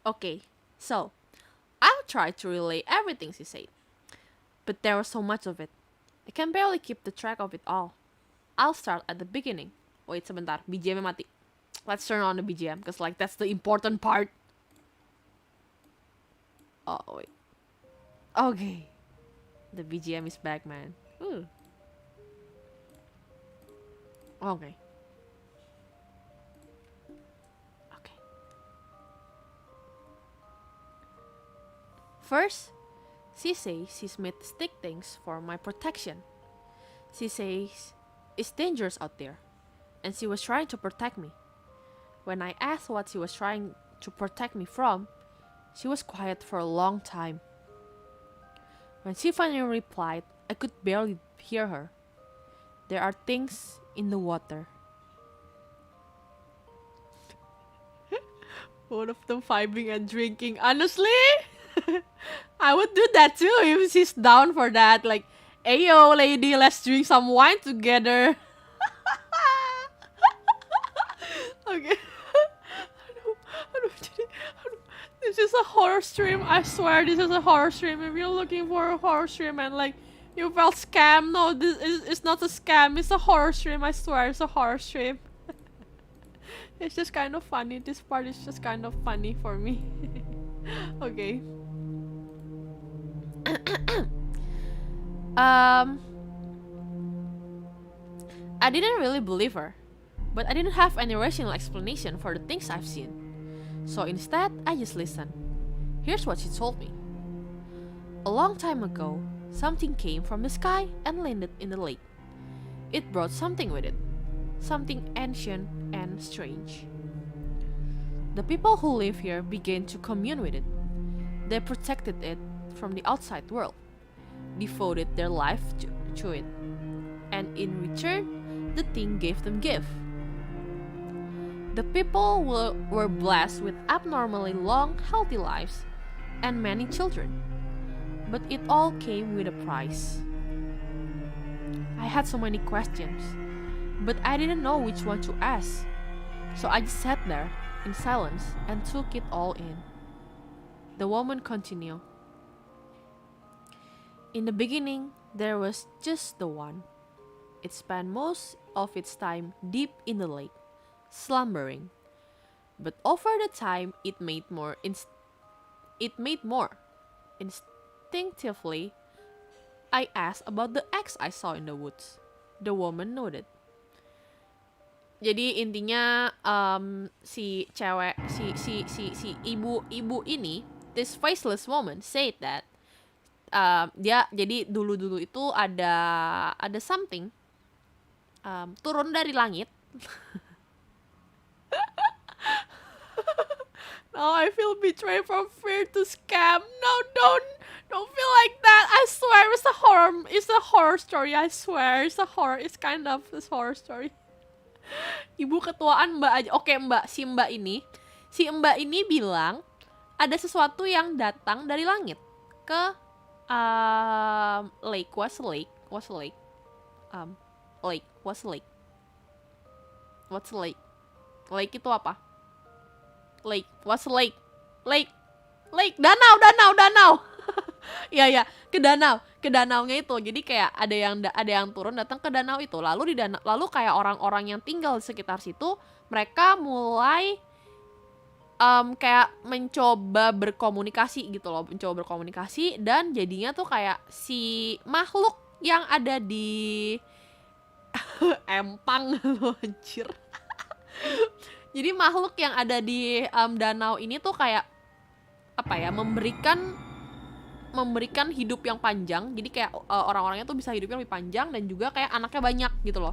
Okay, so I'll try to relay everything she said, but there was so much of it. I can barely keep the track of it all. I'll start at the beginning. Wait, sebentar, BGM mati. Let's turn on the BGM, because like that's the important part. Oh, wait. Okay. The BGM is back, man. Ooh. Okay. First, she says she's made stick things for my protection. She says it's dangerous out there, and she was trying to protect me. When I asked what she was trying to protect me from, she was quiet for a long time. When she finally replied, I could barely hear her. There are things in the water. Both of them vibing and drinking. Honestly, I would do that too if she's down for that. Like, hey yo, lady, let's drink some wine together. Okay. This is a horror stream. I swear this is a horror stream. If you're looking for a horror stream and like you felt scam, no, this is it's not a scam. It's a horror stream. I swear it's a horror stream. It's just kind of funny. This part is just kind of funny for me. Okay. I didn't really believe her, but I didn't have any rational explanation for the things I've seen. So instead, I just listened. Here's what she told me. A long time ago, something came from the sky and landed in the lake. It brought something with it, something ancient and strange. The people who live here began to commune with it. They protected it from the outside world, devoted their life to it, and in return, the thing gave them gift. The people were blessed with abnormally long, healthy lives and many children, but it all came with a price. I had so many questions, but I didn't know which one to ask, so I just sat there in silence and took it all in. The woman continued. In the beginning, there was just the one. It spent most of its time deep in the lake, slumbering. But over the time, it made more. Instinctively, I asked about the eggs I saw in the woods. The woman nodded. Jadi intinya si ibu ini, this faceless woman said that dia jadi dulu itu ada something turun dari langit. Now I feel betrayed from fear to scam. No, don't feel like that. I swear it's a horror story. I swear it's kind of a horror story. Ibu ketuaan Mbak aja. Oke, si Mbak ini bilang ada sesuatu yang datang dari langit ke lake. What's lake? Lake itu apa? Lake. What's lake? Lake. Danau. Iya, ke danaunya itu. Jadi kayak ada yang turun datang ke danau itu. Lalu kayak orang-orang yang tinggal di sekitar situ, mereka mulai kayak mencoba berkomunikasi gitu loh, dan jadinya tuh kayak si makhluk yang ada di empang loh, anjir. Jadi makhluk yang ada di danau ini tuh kayak apa ya, memberikan hidup yang panjang. Jadi kayak orang-orangnya tuh bisa hidupnya lebih panjang dan juga kayak anaknya banyak gitu loh.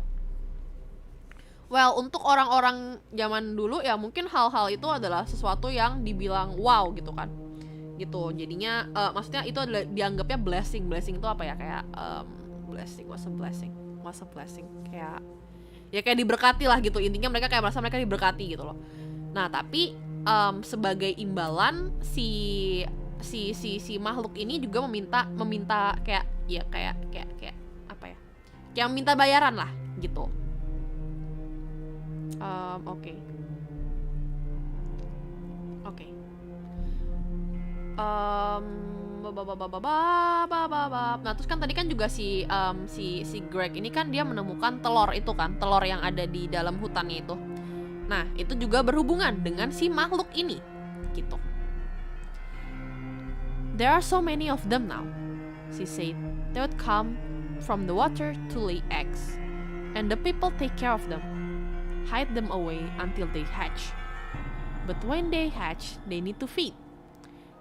Well, untuk orang-orang zaman dulu ya mungkin hal-hal itu adalah sesuatu yang dibilang wow gitu kan. Gitu. Jadinya maksudnya itu adalah dianggapnya blessing. Blessing itu apa ya? Kayak blessing, what's a blessing? Kayak diberkati lah gitu. Intinya mereka kayak merasa mereka diberkati gitu loh. Nah, tapi sebagai imbalan si makhluk ini juga meminta kayak apa ya? Kayak minta bayaran lah gitu. Oke. Nah, terus kan tadi kan juga si Greg ini kan dia menemukan telur yang ada di dalam hutannya itu. Nah, itu juga berhubungan dengan si makhluk ini gitu. There are so many of them now, she said. They would come from the water to lay eggs, and the people take care of them, hide them away until they hatch. But when they hatch, they need to feed.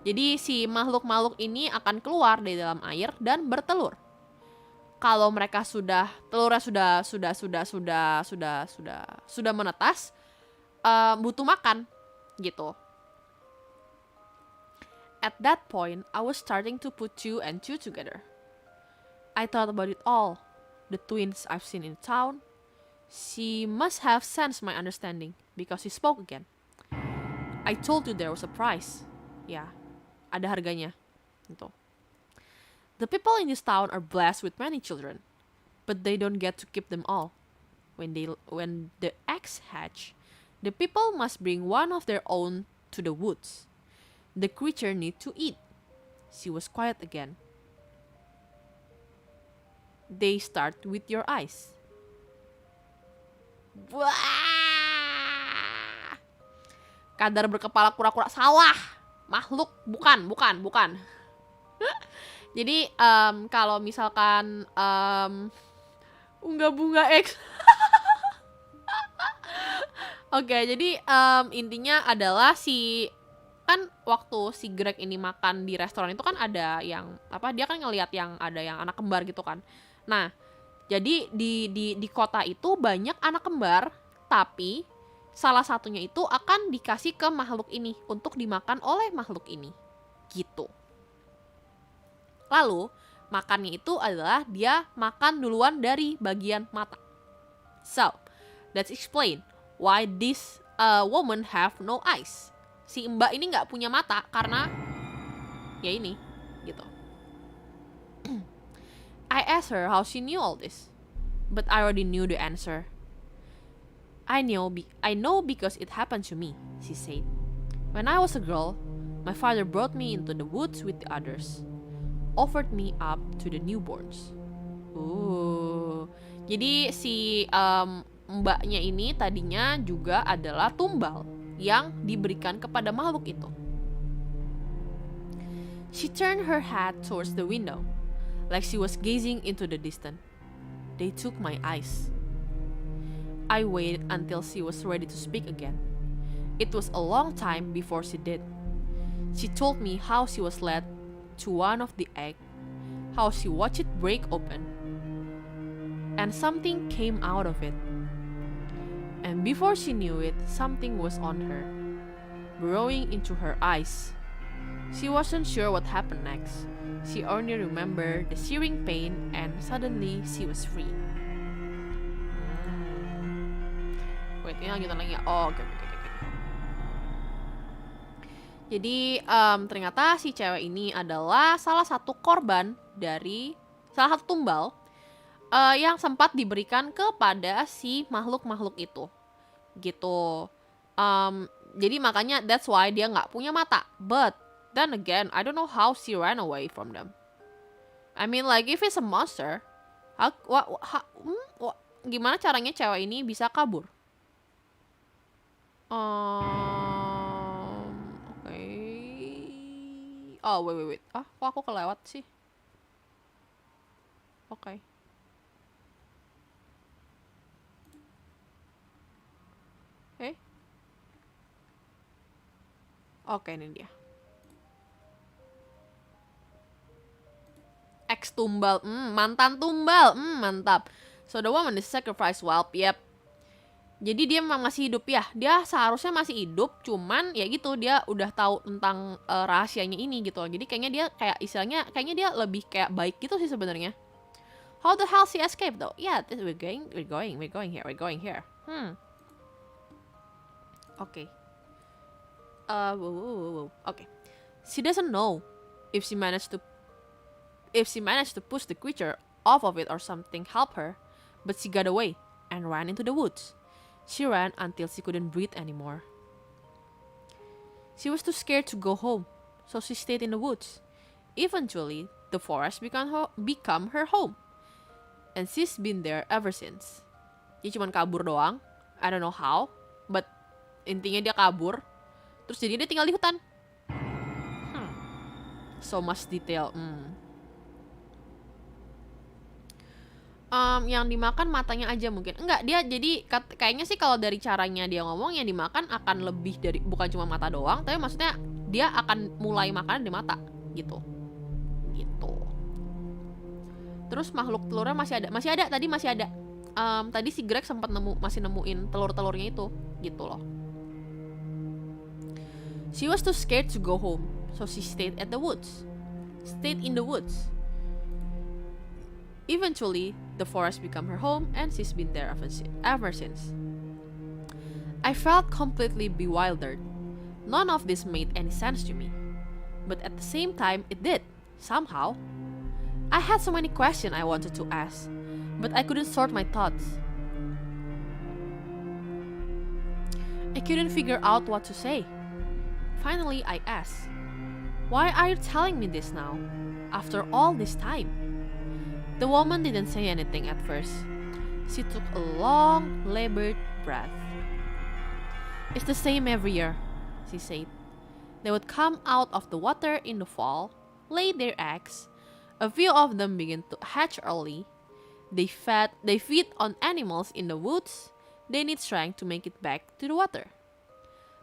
Jadi si makhluk-makhluk ini akan keluar dari dalam air dan bertelur. Kalau mereka telurnya sudah menetas, butuh makan gitu. At that point, I was starting to put two and two together. I thought about it all. The twins I've seen in town. She must have sensed my understanding because she spoke again. I told you there was a price. Ya, ada harganya. Gitu. The people in this town are blessed with many children, but they don't get to keep them all. When the eggs hatch, the people must bring one of their own to the woods. The creature need to eat. She was quiet again. They start with your eyes. Wah! Kadar berkepala kura-kura, salah. Makhluk, bukan. Jadi kalau misalkan bunga X. Oke, jadi intinya adalah kan waktu si Greg ini makan di restoran itu kan ada yang dia kan ngelihat yang ada yang anak kembar gitu kan. Nah, jadi di kota itu banyak anak kembar, tapi salah satunya itu akan dikasih ke makhluk ini untuk dimakan oleh makhluk ini. Gitu. Lalu, makannya itu adalah dia makan duluan dari bagian mata. So, let's explain why this woman have no eyes. Si Mbak ini nggak punya mata karena ya ini gitu. I asked her how she knew all this, but I already knew the answer. I know because it happened to me, she said. When I was a girl, my father brought me into the woods with the others. offered me up to the newborns. Jadi si mbaknya ini tadinya juga adalah tumbal yang diberikan kepada makhluk itu. She turned her head towards the window, like she was gazing into the distance. They took my eyes. I waited until she was ready to speak again. It was a long time before she did. She told me how she was led to one of the eggs, how she watched it break open, and something came out of it. And before she knew it, something was on her, burrowing into her eyes. She wasn't sure what happened next. She only remembered the searing pain, and suddenly she was free. Wait, ini lanjutan lagi ya? Oh, oke. Jadi ternyata si cewek ini adalah salah satu korban dari salah satu tumbal yang sempat diberikan kepada si makhluk-makhluk itu, gitu. Jadi makanya that's why dia nggak punya mata. But then again, I don't know how she ran away from them. I mean, like if it's a monster, gimana caranya cewek ini bisa kabur? Okay. Oh, wait. Kok aku kelewat sih? Okay. Oke, ini dia. Ex tumbal, mantan tumbal, mantap. So the woman is sacrificed. Yep. Jadi dia memang masih hidup ya. Dia seharusnya masih hidup, cuman ya gitu dia udah tahu tentang rahasianya ini gitu. Jadi kayaknya dia kayak istilahnya kayaknya dia lebih kayak baik gitu sih sebenarnya. How the hell she escaped though? Yeah, we're going here. Okay. Okay. She doesn't know if she managed to push the creature off of it or something help her, but she got away and ran into the woods. She ran until she couldn't breathe anymore. She was too scared to go home, so she stayed in the woods. Eventually, the forest become her home, and she's been there ever since. Dia cuma kabur doang, I don't know how, but intinya dia kabur. Terus jadi dia tinggal di hutan. So much detail. Yang dimakan matanya aja mungkin. Enggak, dia jadi kayaknya sih kalau dari caranya dia ngomong yang dimakan akan lebih dari bukan cuma mata doang, tapi maksudnya dia akan mulai makan di mata gitu. Terus makhluk telurnya masih ada. Tadi si Greg sempat masih nemuin telur-telurnya itu gitu loh. She was too scared to go home, so she stayed in the woods. Eventually, the forest became her home, and she's been there ever since. I felt completely bewildered. None of this made any sense to me, but at the same time, it did somehow. I had so many questions I wanted to ask, but I couldn't sort my thoughts. I couldn't figure out what to say. Finally, I asked, "Why are you telling me this now, after all this time?" The woman didn't say anything at first. She took a long, labored breath. "It's the same every year," she said. "They would come out of the water in the fall, lay their eggs. A few of them begin to hatch early. They feed on animals in the woods. They need strength to make it back to the water.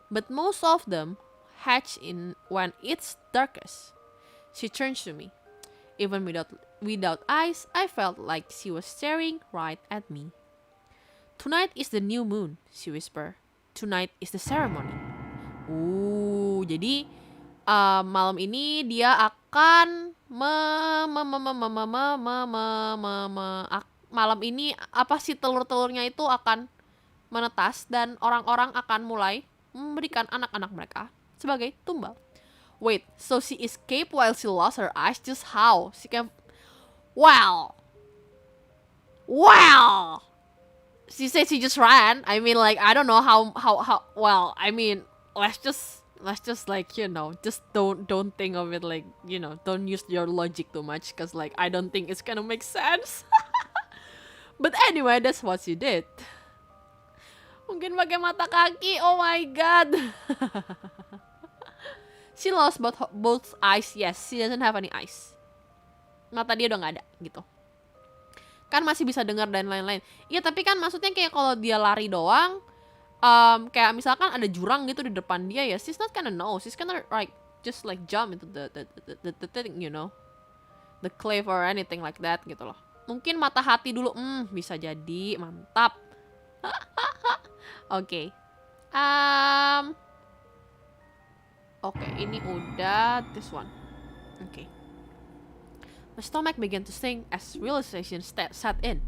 But most of them hatch in when it's darkest." She turns to me. Even without eyes, I felt like she was staring right at me. "Tonight is the new moon," she whispered. "Tonight is the ceremony." Jadi malam ini dia akan malam ini apa sih telur-telurnya itu akan menetas dan orang-orang akan mulai memberikan anak-anak mereka sebagai tumbal. Wait, so she escaped while she lost her eyes? Just how? She can... Well! She said she just ran. I mean, like, I don't know how... Well, I mean, let's just let's just like, just don't think of it like, don't use your logic too much, cause like I don't think it's gonna make sense. But anyway, that's what she did. Mungkin pakai mata kaki. Oh my god. She lost both eyes. Yes, she doesn't have any eyes. Mata dia udah nggak ada gitu. Kan masih bisa dengar dan lain-lain. Iya, tapi kan maksudnya kayak kalau dia lari doang, kayak misalkan ada jurang gitu di depan dia ya, she's not gonna know. She's gonna like just like jump into the thing, the cliff or anything like that gitu loh. Mungkin mata hati dulu. Bisa jadi. Mantap. Oke. Oke, ini udah this one. Oke. My stomach began to sink as realization set in.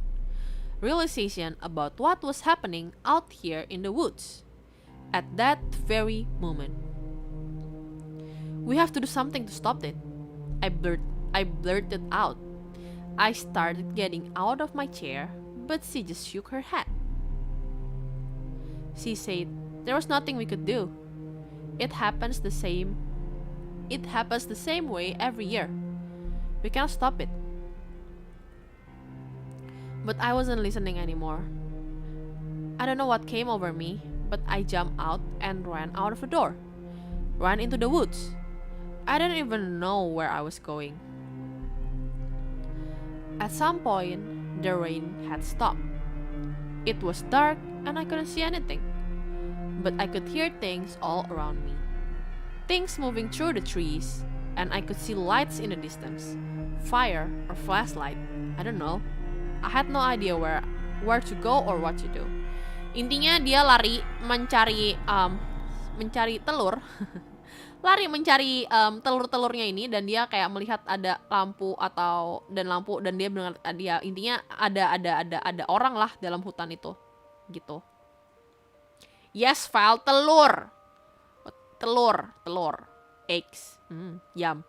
Realization about what was happening out here in the woods at that very moment. We have to do something to stop it. I blurted out. I started getting out of my chair, but she just shook her head. She said there was nothing we could do. It happens the same way every year. We can't stop it. But I wasn't listening anymore. I don't know what came over me, but I jumped out and ran out of the door. Ran into the woods. I didn't even know where I was going. At some point, the rain had stopped. It was dark and I couldn't see anything, but I could hear things all around me. Things moving through the trees, and I could see lights in the distance. Fire or flashlight, I don't know. I had no idea where to go or what to do. Intinya dia lari mencari telur. Lari mencari telur-telurnya ini, dan dia kayak melihat ada lampu dan dia mendengar intinya ada orang lah dalam hutan itu gitu. Yes, file telur eggs. Yum.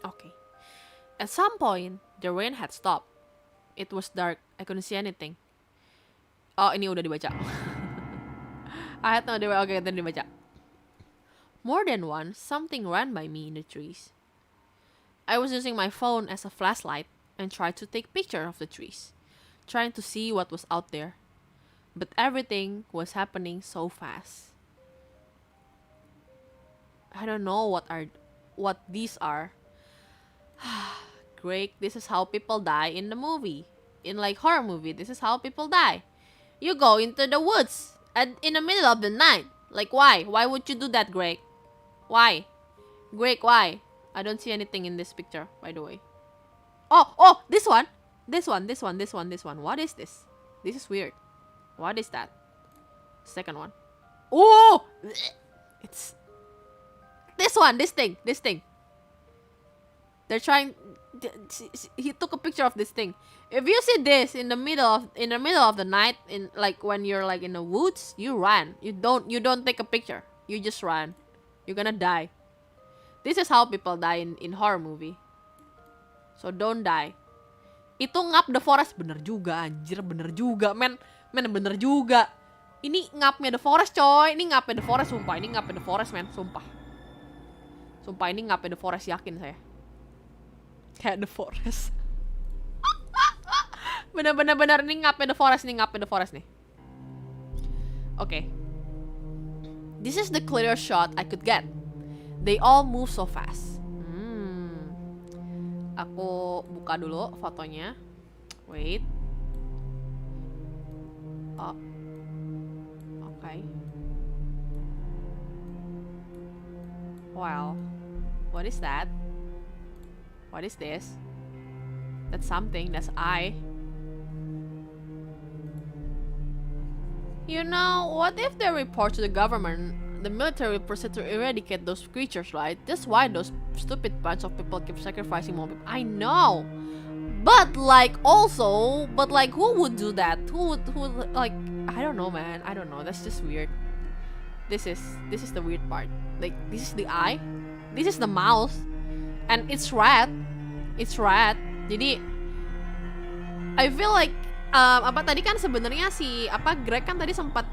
Okay. At some point the rain had stopped. It was dark. I couldn't see anything. Oh, ini udah dibaca. I had no idea. Okay, then dibaca. More than once, something ran by me in the trees. I was using my phone as a flashlight and tried to take picture of the trees, trying to see what was out there. But everything was happening so fast. I don't know what these are. Greg, this is how people die in the movie. In like horror movie, this is how people die. You go into the woods in the middle of the night. Like why? Why would you do that, Greg? Why? Greg, why? I don't see anything in this picture, by the way. Oh, this one. What is this? This is weird. What is that? Second one. Oh! It's this one, this thing. They're trying. He took a picture of this thing. If you see this in the middle of the night, in like when you're like in the woods, you run. You don't take a picture. You just run. You're gonna die. This is how people die in horror movie. So don't die. Itu ngap the forest, bener juga anjir, bener juga men bener juga. Ini ngapnya the forest coy, ini ngapnya the forest sumpah, ini ngapnya the forest men, sumpah ini ngapnya the forest, yakin saya. Kayak the forest. bener ini ngapnya the forest nih. Okay. This is the clearest shot I could get. They all move so fast. Aku buka dulu fotonya. Wait. Oh. Okay. Well, what is that? What is this? That's something. That's I. You know, what if they report to the government? The military proceed to eradicate those creatures, right? That's why those stupid bunch of people keep sacrificing more people. I know, but like who would do that? Who would like? I don't know, man. I don't know. That's just weird. This is the weird part. Like this is the eye, this is the mouth, and it's red. Jadi I feel like apa tadi kan sebenarnya si Greg kan tadi sempat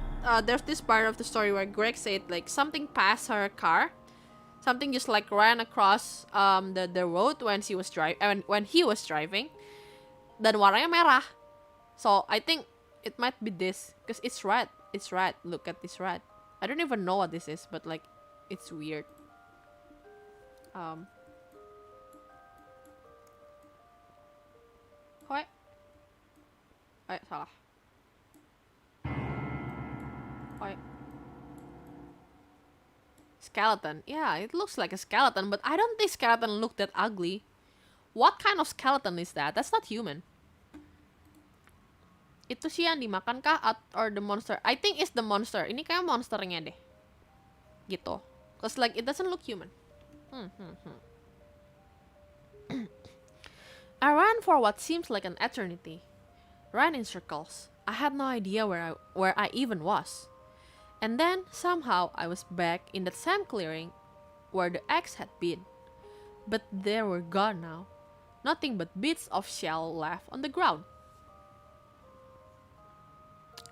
there's this part of the story where Greg said like something passed her car, something just like ran across the road when she was when he was driving, dan warnanya merah. So I think it might be this, because it's red. It's red. Look at this red. I don't even know what this is, but like it's weird. Hoi. Salah. Hoi. Skeleton. Yeah, it looks like a skeleton, but I don't think skeleton look that ugly. What kind of skeleton is that? That's not human. Itu sih yang dimakan kah or the monster? I think it's the monster. Ini kayak monsternya deh. Gitu. Cause like it doesn't look human. I ran for what seems like an eternity. Ran in circles. I had no idea where I even was. And then somehow I was back in that same clearing where the eggs had been. But they were gone now. Nothing but bits of shell left on the ground.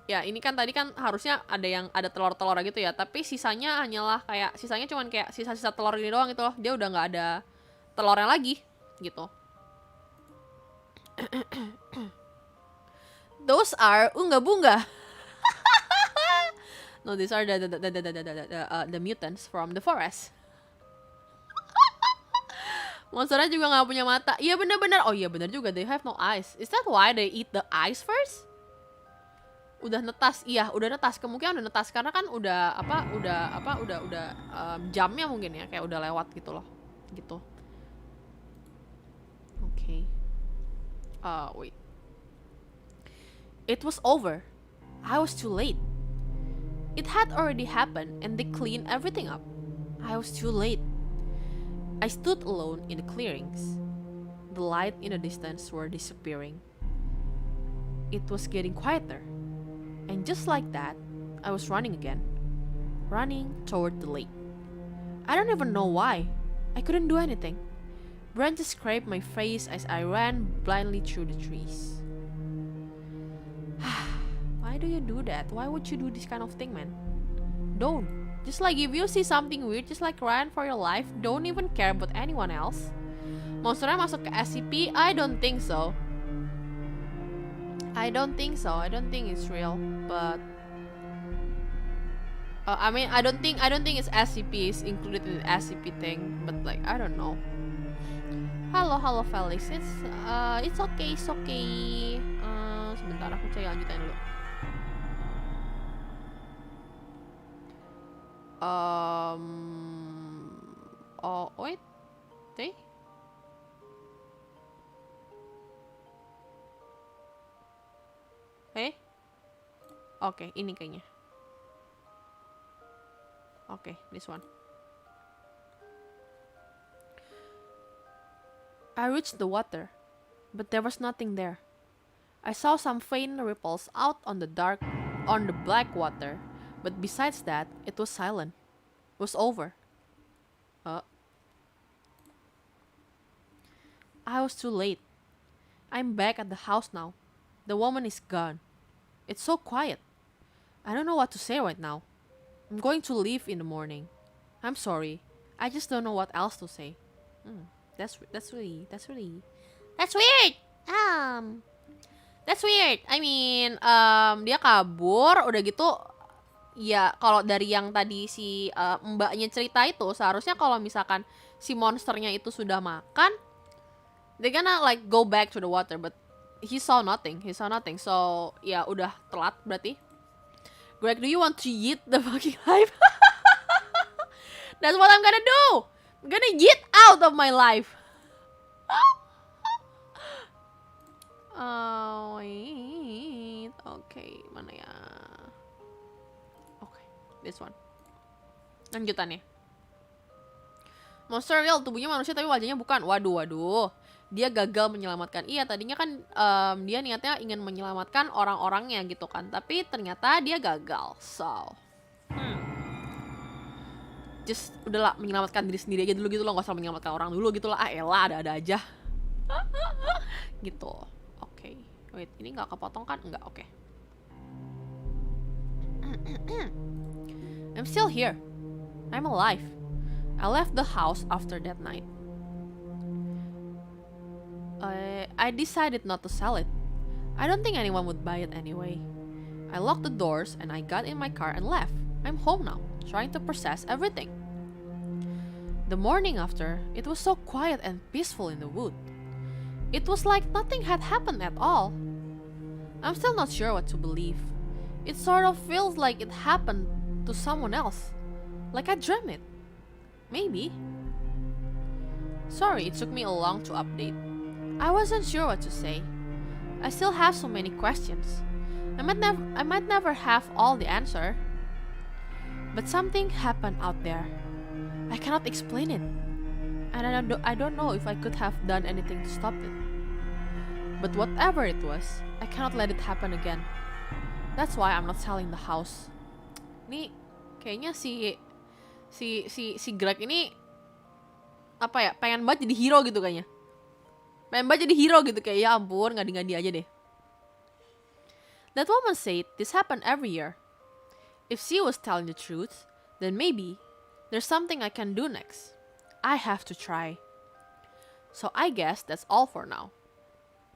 Ya, ini kan tadi kan harusnya ada telur-telur gitu ya, tapi sisanya hanyalah kayak cuman kayak sisa-sisa telur ini doang gitu loh. Dia udah nggak ada telurnya lagi gitu. Those are unga-bunga. No, these are the mutants from the forest. Monsternya juga nggak punya mata. Iya bener-bener. Oh iya bener juga, they have no eyes. Is that why they eat the eyes first? Udah netas, iya udah netas, kemungkinan udah netas karena kan udah jamnya mungkin ya, kayak udah lewat gitu loh, gitu. Okay. Wait. It was over. I was too late. It had already happened and they cleaned everything up. I was too late. I stood alone in the clearings. The light in the distance were disappearing. It was getting quieter. And just like that, I was running again. Running toward the lake. I don't even know why. I couldn't do anything. Branches scraped my face as I ran blindly through the trees. Why do you do that? Why would you do this kind of thing, man? Don't. Just like if you see something weird, just like run for your life. Don't even care about anyone else. Monsternya masuk ke SCP? I don't think so. I don't think so. I don't think it's real, but I mean, I don't think it's SCP is included in the SCP thing, but like I don't know. Halo Felix, it's okay, sebentar aku cari lanjutin dulu. Oh wait, deh. Oke, ini kayaknya. Oke, this one. I reached the water, but there was nothing there. I saw some faint ripples out on the black water, but besides that, it was silent. It was over. I was too late. I'm back at the house now. The woman is gone. It's so quiet. I don't know what to say right now. I'm going to leave in the morning. I'm sorry. I just don't know what else to say. That's weird. That's weird. That's weird. I mean, dia kabur, udah gitu. Ya, kalau dari yang tadi si mbaknya cerita itu, seharusnya kalau misalkan si monsternya itu sudah makan, they're gonna like go back to the water, but he saw nothing. So, ya udah telat berarti. Greg, do you want to yeet the fucking life? That's what I'm gonna do. I'm gonna yeet out of my life. Oh, wait. Okay, mana ya? Okay, this one. Lanjutannya. Monster real, tubuhnya manusia tapi wajahnya bukan. Waduh. Dia gagal menyelamatkan. Iya, tadinya kan dia niatnya ingin menyelamatkan orang-orangnya gitu kan. Tapi ternyata dia gagal. So, just udahlah, menyelamatkan diri sendiri aja dulu gitu loh. Gak usah menyelamatkan orang dulu gitu lah. Elah, ada-ada aja. Gitu. Oke. Wait, ini gak kepotong kan? Enggak, oke. I'm still here. I'm alive. I left the house after that night. I decided not to sell it. I don't think anyone would buy it anyway. I locked the doors and I got in my car and left. I'm home now, trying to process everything. The morning after, it was so quiet and peaceful in the wood. It was like nothing had happened at all. I'm still not sure what to believe. It sort of feels like it happened to someone else. Like I dreamt it. Maybe. Sorry, it took me a long to update. I wasn't sure what to say. I still have so many questions. I might never have all the answer. But something happened out there. I cannot explain it. And I don't know if I could have done anything to stop it. But whatever it was, I cannot let it happen again. That's why I'm not selling the house. Nih, kayaknya si Greg ini apa ya, pengen banget jadi hero gitu kayaknya. Pengen banget jadi hero gitu, kayak ya ampun, ngadi-ngadi aja deh. That woman said this happened every year. If she was telling the truth, then maybe there's something I can do next. I have to try. So I guess that's all for now.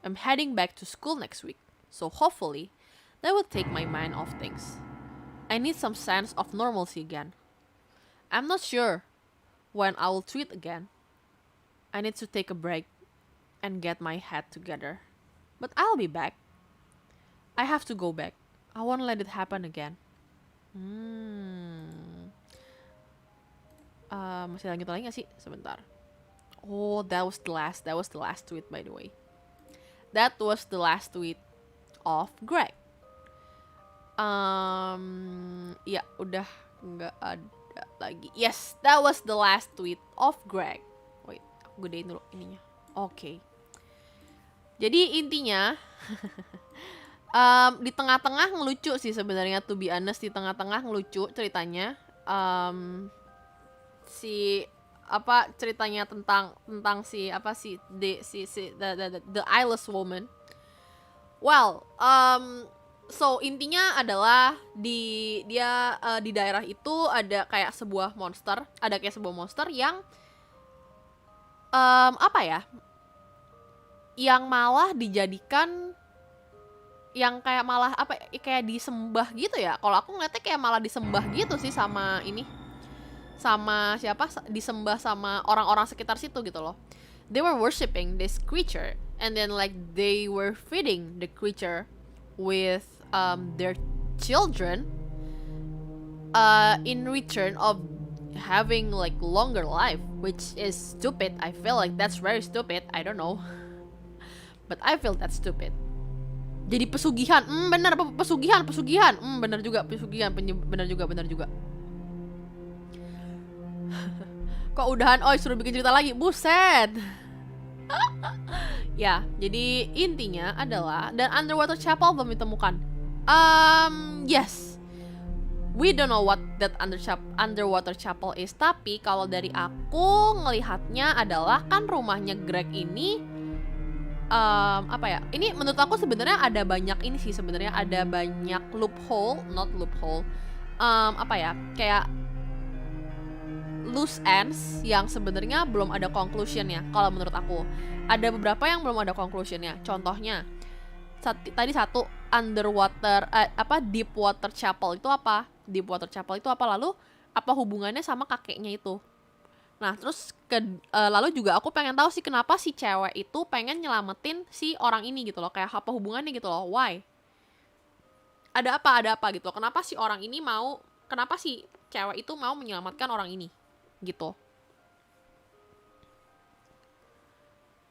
I'm heading back to school next week, so hopefully that will take my mind off things. I need some sense of normalcy again. I'm not sure when I will tweet again. I need to take a break and get my head together. But I'll be back. I have to go back. I won't let it happen again. Masih lanjut lagi gak sih? Sebentar. Oh, that was the last tweet, by the way. That was the last tweet of Greg. Ya udah nggak ada lagi. Yes, that was the last tweet of Greg. Wait, aku gedein dulu ininya. Oke. Jadi intinya di tengah-tengah ngelucu sih sebenarnya, to be honest, di tengah-tengah ngelucu ceritanya. Ceritanya tentang the eyeless woman. Well, so intinya adalah di daerah itu ada kayak sebuah monster, yang yang malah dijadikan, yang kayak malah kayak disembah gitu ya. Kalau aku ngeliatnya kayak malah disembah gitu sih sama ini, sama siapa, disembah sama orang-orang sekitar situ gitu loh. They were worshiping this creature and then like they were feeding the creature with their children in return of having like longer life, which is stupid. I feel like that's very stupid. I don't know. But I feel that's stupid. Jadi pesugihan, bener pesugihan, bener juga pesugihan, bener juga. Kok udahan, suruh bikin cerita lagi, buset. Ya, jadi intinya adalah, dan underwater chapel belum ditemukan. Yes, we don't know what that underwater chapel is. Tapi kalau dari aku ngelihatnya adalah kan rumahnya Greg ini, ini menurut aku sebenarnya ada banyak ini sih, sebenarnya ada banyak kayak loose ends yang sebenarnya belum ada conclusionnya. Kalau menurut aku ada beberapa yang belum ada conclusionnya. Contohnya tadi satu, underwater deep water chapel itu apa? Lalu apa hubungannya sama kakeknya itu? Nah, terus lalu juga aku pengen tahu sih kenapa si cewek itu pengen nyelamatin si orang ini gitu loh. Kayak apa hubungannya gitu loh. Why? Ada apa gitu. Kenapa si cewek itu mau menyelamatkan orang ini gitu.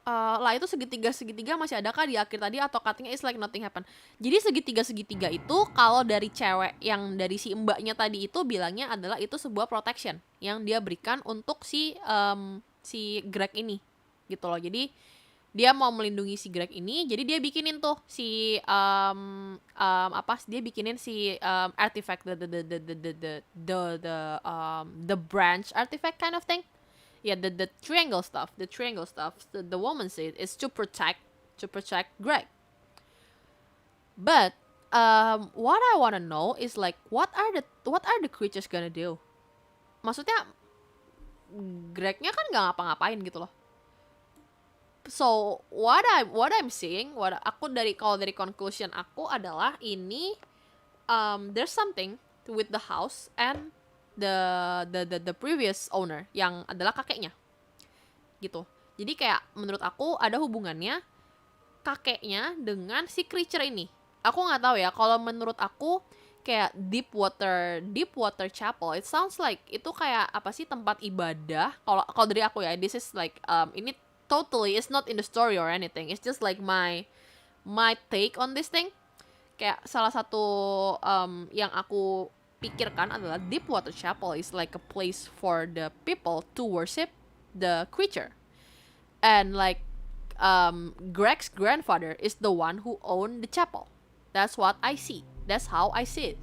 Lah itu segitiga masih adakah di akhir tadi, atau katanya it's like nothing happened. Jadi segitiga itu kalau dari cewek yang dari si mbaknya tadi itu bilangnya adalah itu sebuah protection yang dia berikan untuk si Greg ini gitu loh. Jadi dia mau melindungi si Greg ini, jadi dia bikinin tuh dia bikinin si artifact, the branch artifact kind of thing. Yeah, the triangle stuff. The woman said is to protect Greg. But what I wanna know is like what are the creatures gonna do? Maksudnya Greg-nya kan nggak ngapa-ngapain gitu loh. So what I'm seeing, kalau dari conclusion aku adalah ini there's something with the house and the previous owner yang adalah kakeknya gitu. Jadi kayak menurut aku ada hubungannya kakeknya dengan si creature ini. Aku nggak tahu ya, kalau menurut aku kayak deep water chapel, it sounds like itu kayak apa sih, tempat ibadah. Kalau dari aku ya, this is like ini totally it's not in the story or anything, it's just like my take on this thing. Kayak salah satu yang aku pikirkan adalah deep water chapel is like a place for the people to worship the creature, and like Greg's grandfather is the one who owned the chapel. That's what I see. That's how I see it.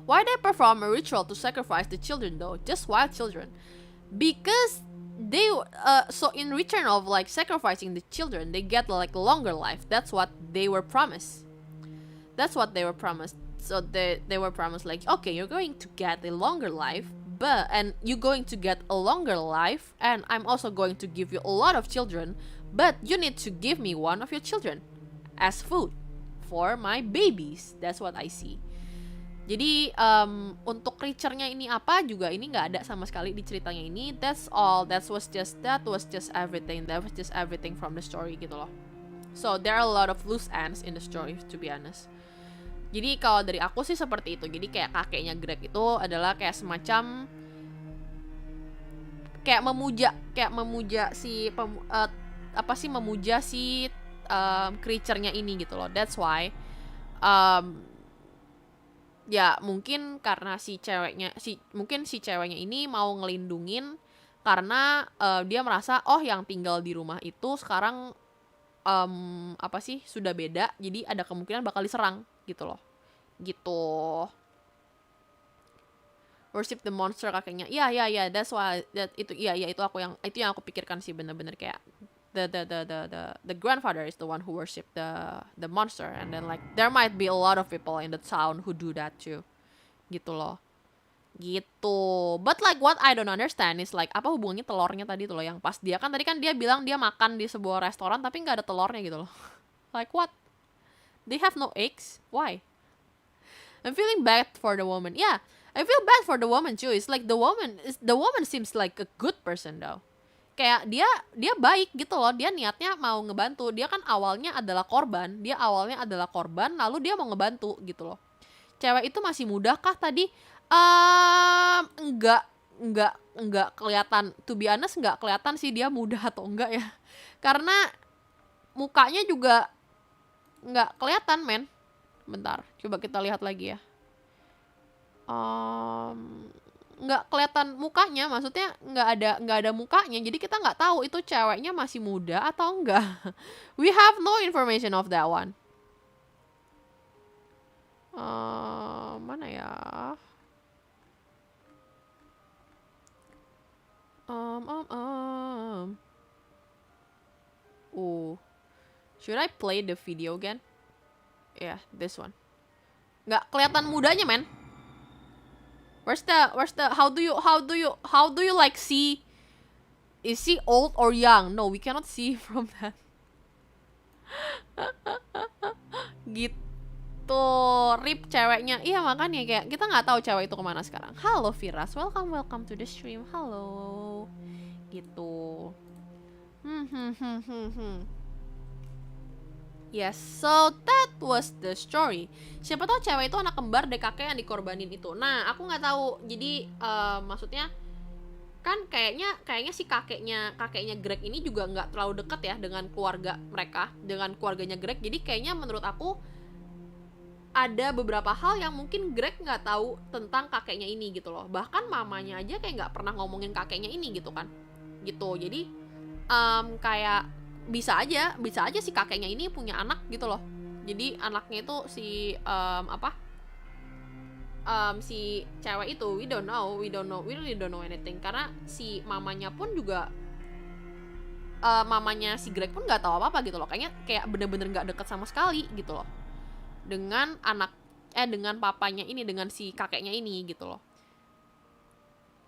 Why they perform a ritual to sacrifice the children though? Just wild children. Because they so in return of like sacrificing the children, they get like a longer life. That's what they were promised. So they were promised like, okay, you're going to get a longer life, and you're going to get a longer life, and I'm also going to give you a lot of children, but you need to give me one of your children as food for my babies. That's what I see. Jadi untuk creature-nya ini apa juga ini nggak ada sama sekali di ceritanya ini. That's all. That was just everything. That was just everything from the story gitu loh. So there are a lot of loose ends in the story, to be honest. Jadi kalau dari aku sih seperti itu. Jadi kayak kakeknya Greg itu adalah kayak semacam kayak memuja si memuja si creature-nya ini gitu loh. That's why ya mungkin karena si ceweknya ini mau ngelindungin karena dia merasa yang tinggal di rumah itu sekarang sudah beda, jadi ada kemungkinan bakal diserang gitu loh. Gitu. Worship the monster kakeknya. Iya, that's why itu yang aku pikirkan sih, bener-bener kayak the grandfather is the one who worship the monster, and then like there might be a lot of people in the town who do that too, gitu loh, gitu. But like what I don't understand is like apa hubungannya telurnya tadi tuh loh, yang pas dia tadi kan dia bilang dia makan di sebuah restoran tapi nggak ada telurnya gitu loh. Like what? They have no eggs? Why? I'm feeling bad for the woman. Yeah, I feel bad for the woman too. It's like the woman seems like a good person though. Kayak dia baik gitu loh, dia niatnya mau ngebantu. Dia kan awalnya adalah korban, lalu dia mau ngebantu gitu loh. Cewek itu masih muda kah tadi? Enggak kelihatan, to be honest enggak kelihatan sih dia muda atau enggak ya. Karena mukanya juga enggak kelihatan, men. Bentar, coba kita lihat lagi ya. Nggak kelihatan mukanya, maksudnya nggak ada mukanya, jadi kita nggak tahu itu ceweknya masih muda atau enggak. We have no information of that one. Mana ya? Should I play the video again? Yeah, this one. Nggak kelihatan mudanya, men. Where's the how do you like see, is he old or young? No, we cannot see from that. Gitu, rip ceweknya. Iya, makanya kayak kita nggak tahu cewek itu kemana sekarang. Halo Firas, welcome to the stream. Halo. Gitu. Yes, so that was the story. Siapa tahu cewek itu anak kembar dari kakek yang dikorbanin itu. Nah, aku nggak tahu. Jadi maksudnya kan kayaknya si kakeknya Greg ini juga nggak terlalu deket ya dengan keluarga mereka, dengan keluarganya Greg. Jadi kayaknya menurut aku ada beberapa hal yang mungkin Greg nggak tahu tentang kakeknya ini gitu loh. Bahkan mamanya aja kayak nggak pernah ngomongin kakeknya ini gitu kan. Gitu. Jadi kayak bisa aja si kakeknya ini punya anak gitu loh. Jadi anaknya itu si si cewek itu, we really don't know anything, karena si mamanya pun juga mamanya si Greg pun nggak tahu apa gitu loh. Kayaknya kayak bener-bener nggak deket sama sekali gitu loh. dengan dengan papanya ini, dengan si kakeknya ini gitu loh.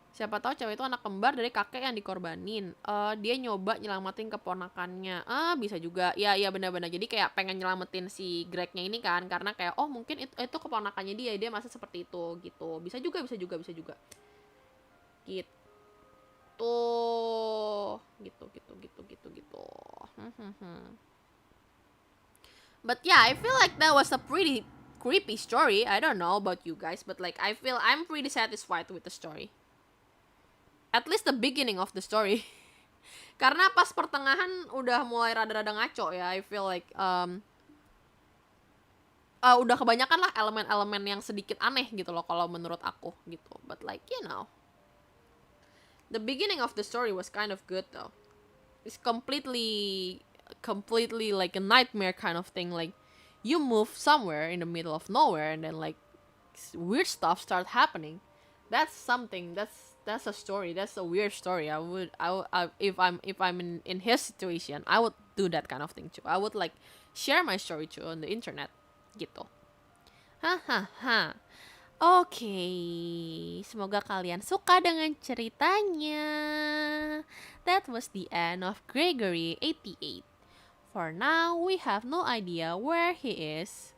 Siapa tahu cewek itu anak kembar dari kakek yang dikorbanin. Dia nyoba nyelamatin keponakannya. Bisa juga. Ya benar-benar. Jadi kayak pengen nyelamatin si Greg-nya ini kan, karena kayak mungkin itu keponakannya dia masa seperti itu gitu. Bisa juga. Gitu. Gitu. But yeah, I feel like that was a pretty creepy story. I don't know about you guys, but like I feel I'm pretty satisfied with the story. At least the beginning of the story. Karena pas pertengahan udah mulai rada-rada ngaco ya. I feel like udah kebanyakan lah elemen-elemen yang sedikit aneh gitu loh kalau menurut aku gitu. But like the beginning of the story was kind of good though. It's completely like a nightmare kind of thing. Like you move somewhere in the middle of nowhere and then like weird stuff start happening. That's something. That's a story. That's a weird story. I if I'm in his situation, I would do that kind of thing too. I would like share my story too on the internet, gitu. Oke, semoga kalian suka dengan ceritanya. That was the end of gr3gory88. For now, we have no idea where he is.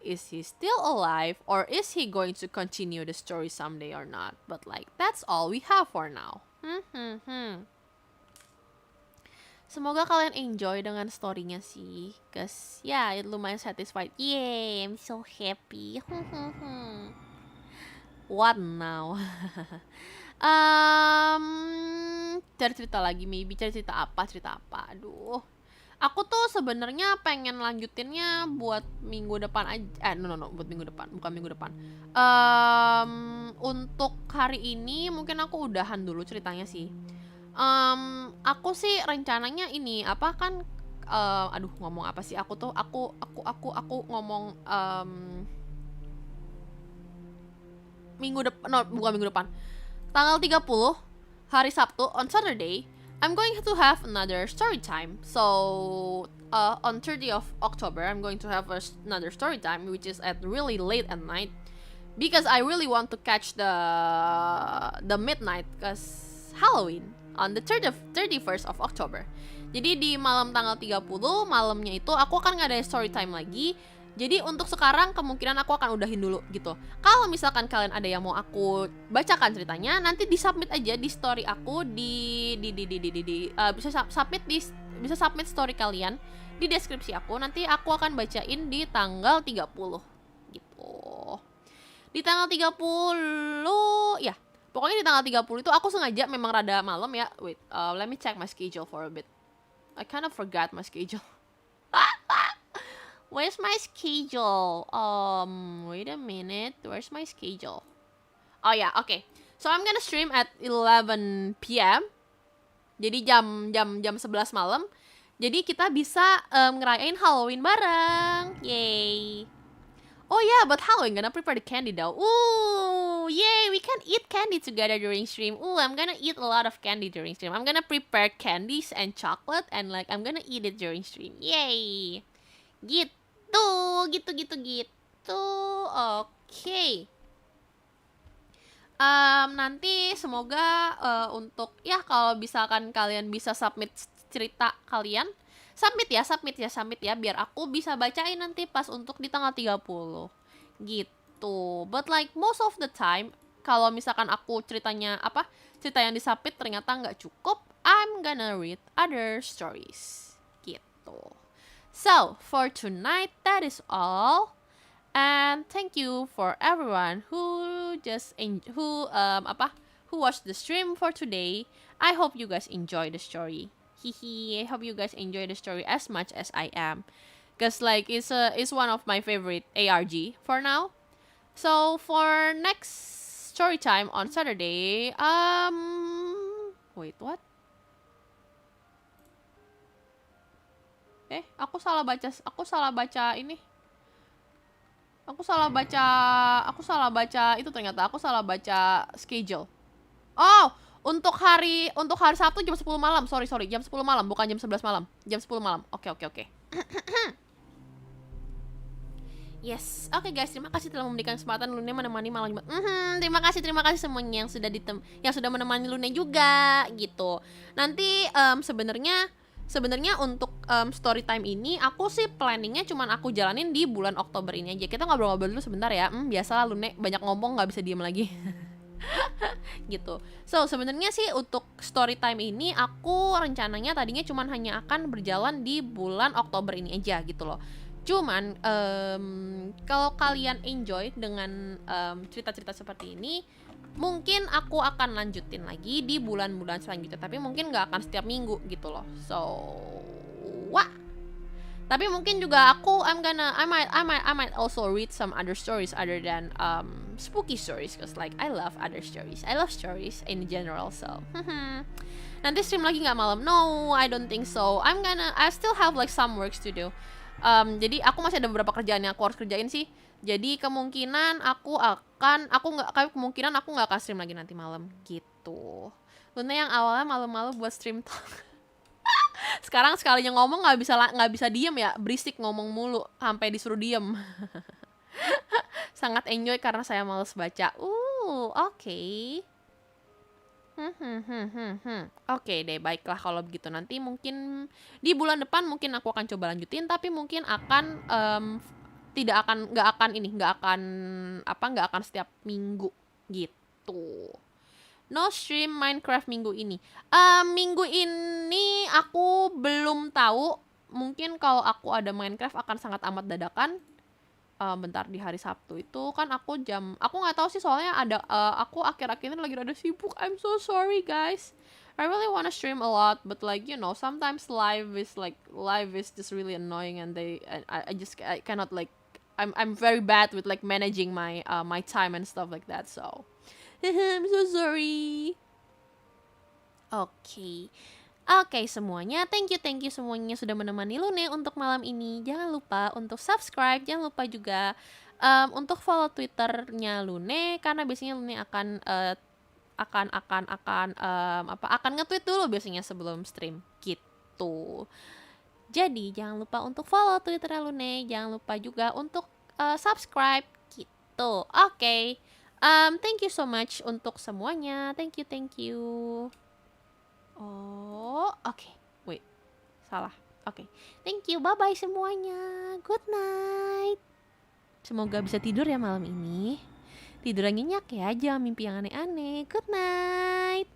Is he still alive, or is he going to continue the story someday or not? But like, that's all we have for now. Semoga kalian enjoy dengan story-nya sih, cause it lumayan satisfied. Yay, I'm so happy. What now? Cari cerita lagi, maybe cari cerita apa? Aduh. Aku tuh sebenarnya pengen lanjutinnya buat minggu depan aja. Buat minggu depan, bukan minggu depan. Untuk hari ini mungkin aku udahan dulu ceritanya sih. Aku sih rencananya ini apa kan? Ngomong apa sih? Aku ngomong minggu depan, bukan minggu depan. Tanggal 30 hari Sabtu on Saturday. I'm going to have another story time. So, on 30th of October, I'm going to have another story time, which is at really late at night, because I really want to catch the midnight, cause Halloween on the 31st of October. Jadi di malam tanggal 30 malamnya itu aku akan ngadain story time lagi. Jadi untuk sekarang kemungkinan aku akan udahin dulu gitu. Kalau misalkan kalian ada yang mau aku bacakan ceritanya, nanti disubmit aja di story aku bisa submit story kalian di deskripsi aku. Nanti aku akan bacain di tanggal 30 gitu. Di tanggal 30 ya. Pokoknya di tanggal 30 itu aku sengaja memang rada malam ya. Wait, let me check my schedule for a bit. I kind of forgot my schedule. Where's my schedule? Wait a minute. Where's my schedule? Oh yeah, okay. So I'm gonna stream at 11 p.m. Jadi jam 11 malam. Jadi kita bisa ngerayain Halloween bareng. Yay. Oh yeah, but Halloween gonna prepare the candy though. Ooh, yay, we can eat candy together during stream. Ooh, I'm gonna eat a lot of candy during stream. I'm gonna prepare candies and chocolate and like I'm gonna eat it during stream. Yay. Gitu. Oke. Nanti semoga untuk kalau misalkan kalian bisa submit cerita kalian, submit ya biar aku bisa bacain nanti pas untuk di tanggal 30 gitu. But like most of the time kalau misalkan aku cerita yang disubmit ternyata nggak cukup, I'm gonna read other stories gitu. So, for tonight, that is all. And thank you for everyone who watched the stream for today. I hope you guys enjoy the story. I hope you guys enjoy the story as much as I am. Cause like it's one of my favorite ARG for now. So for next story time on Saturday, wait, what? Aku salah baca ini. Aku salah baca itu ternyata. Aku salah baca schedule. Oh, untuk hari Sabtu jam 10 malam. Sorry, jam 10 malam, bukan jam 11 malam. Jam 10 malam. Oke. Yes, oke guys, terima kasih telah memberikan kesempatan Lune menemani malam Jumat. Terima kasih semuanya yang sudah menemani Lune juga gitu. Nanti sebenarnya untuk story time ini aku sih planningnya cuman aku jalanin di bulan Oktober ini aja. Kita ngobrol-ngobrol dulu sebentar ya. Biasalah Lune banyak ngomong nggak bisa diem lagi. Gitu. So sebenarnya sih untuk story time ini aku rencananya tadinya cuman hanya akan berjalan di bulan Oktober ini aja gitu loh. Cuman kalau kalian enjoy dengan cerita-cerita seperti ini, mungkin aku akan lanjutin lagi di bulan-bulan selanjutnya. Tapi mungkin nggak akan setiap minggu gitu loh. So, wah. Tapi mungkin juga aku I might also read some other stories other than spooky stories, cause like I love other stories. I love stories in general. So, nanti stream lagi nggak malam? No, I don't think so. I still have like some works to do. Jadi aku masih ada beberapa kerjaan yang aku harus kerjain sih. Jadi kemungkinan aku nggak akan stream lagi nanti malam gitu. Luna yang awalnya malam-malam buat stream talk. Sekarang sekalinya ngomong nggak bisa diem ya, berisik ngomong mulu sampai disuruh diem. Sangat enjoy karena saya males baca. Oke. Oke deh, baiklah kalau begitu. Nanti mungkin di bulan depan mungkin aku akan coba lanjutin, tapi mungkin nggak akan setiap minggu gitu. No stream Minecraft minggu ini. Minggu ini aku belum tahu. Mungkin kalau aku ada Minecraft akan sangat amat dadakan. Bentar, di hari Sabtu itu kan aku nggak tahu sih, soalnya aku akhir-akhir ini lagi rada sibuk. I'm so sorry guys. I really wanna stream a lot, but like sometimes live is just really annoying, and I cannot like I'm very bad with like managing my my time and stuff like that. So I'm so sorry. Oke semuanya, thank you semuanya sudah menemani Lune untuk malam ini. Jangan lupa untuk subscribe, jangan lupa juga untuk follow Twitternya Lune, karena biasanya Lune akan nge-tweet dulu biasanya sebelum stream gitu. Jadi jangan lupa untuk follow Twitternya Lune, jangan lupa juga untuk subscribe gitu. Oke. Thank you so much untuk semuanya. Thank you. Oke. Wait. Salah. Oke. Thank you. Bye-bye semuanya. Good night. Semoga bisa tidur ya malam ini. Tidur yang nyenyak ya, jangan mimpi yang aneh-aneh. Good night.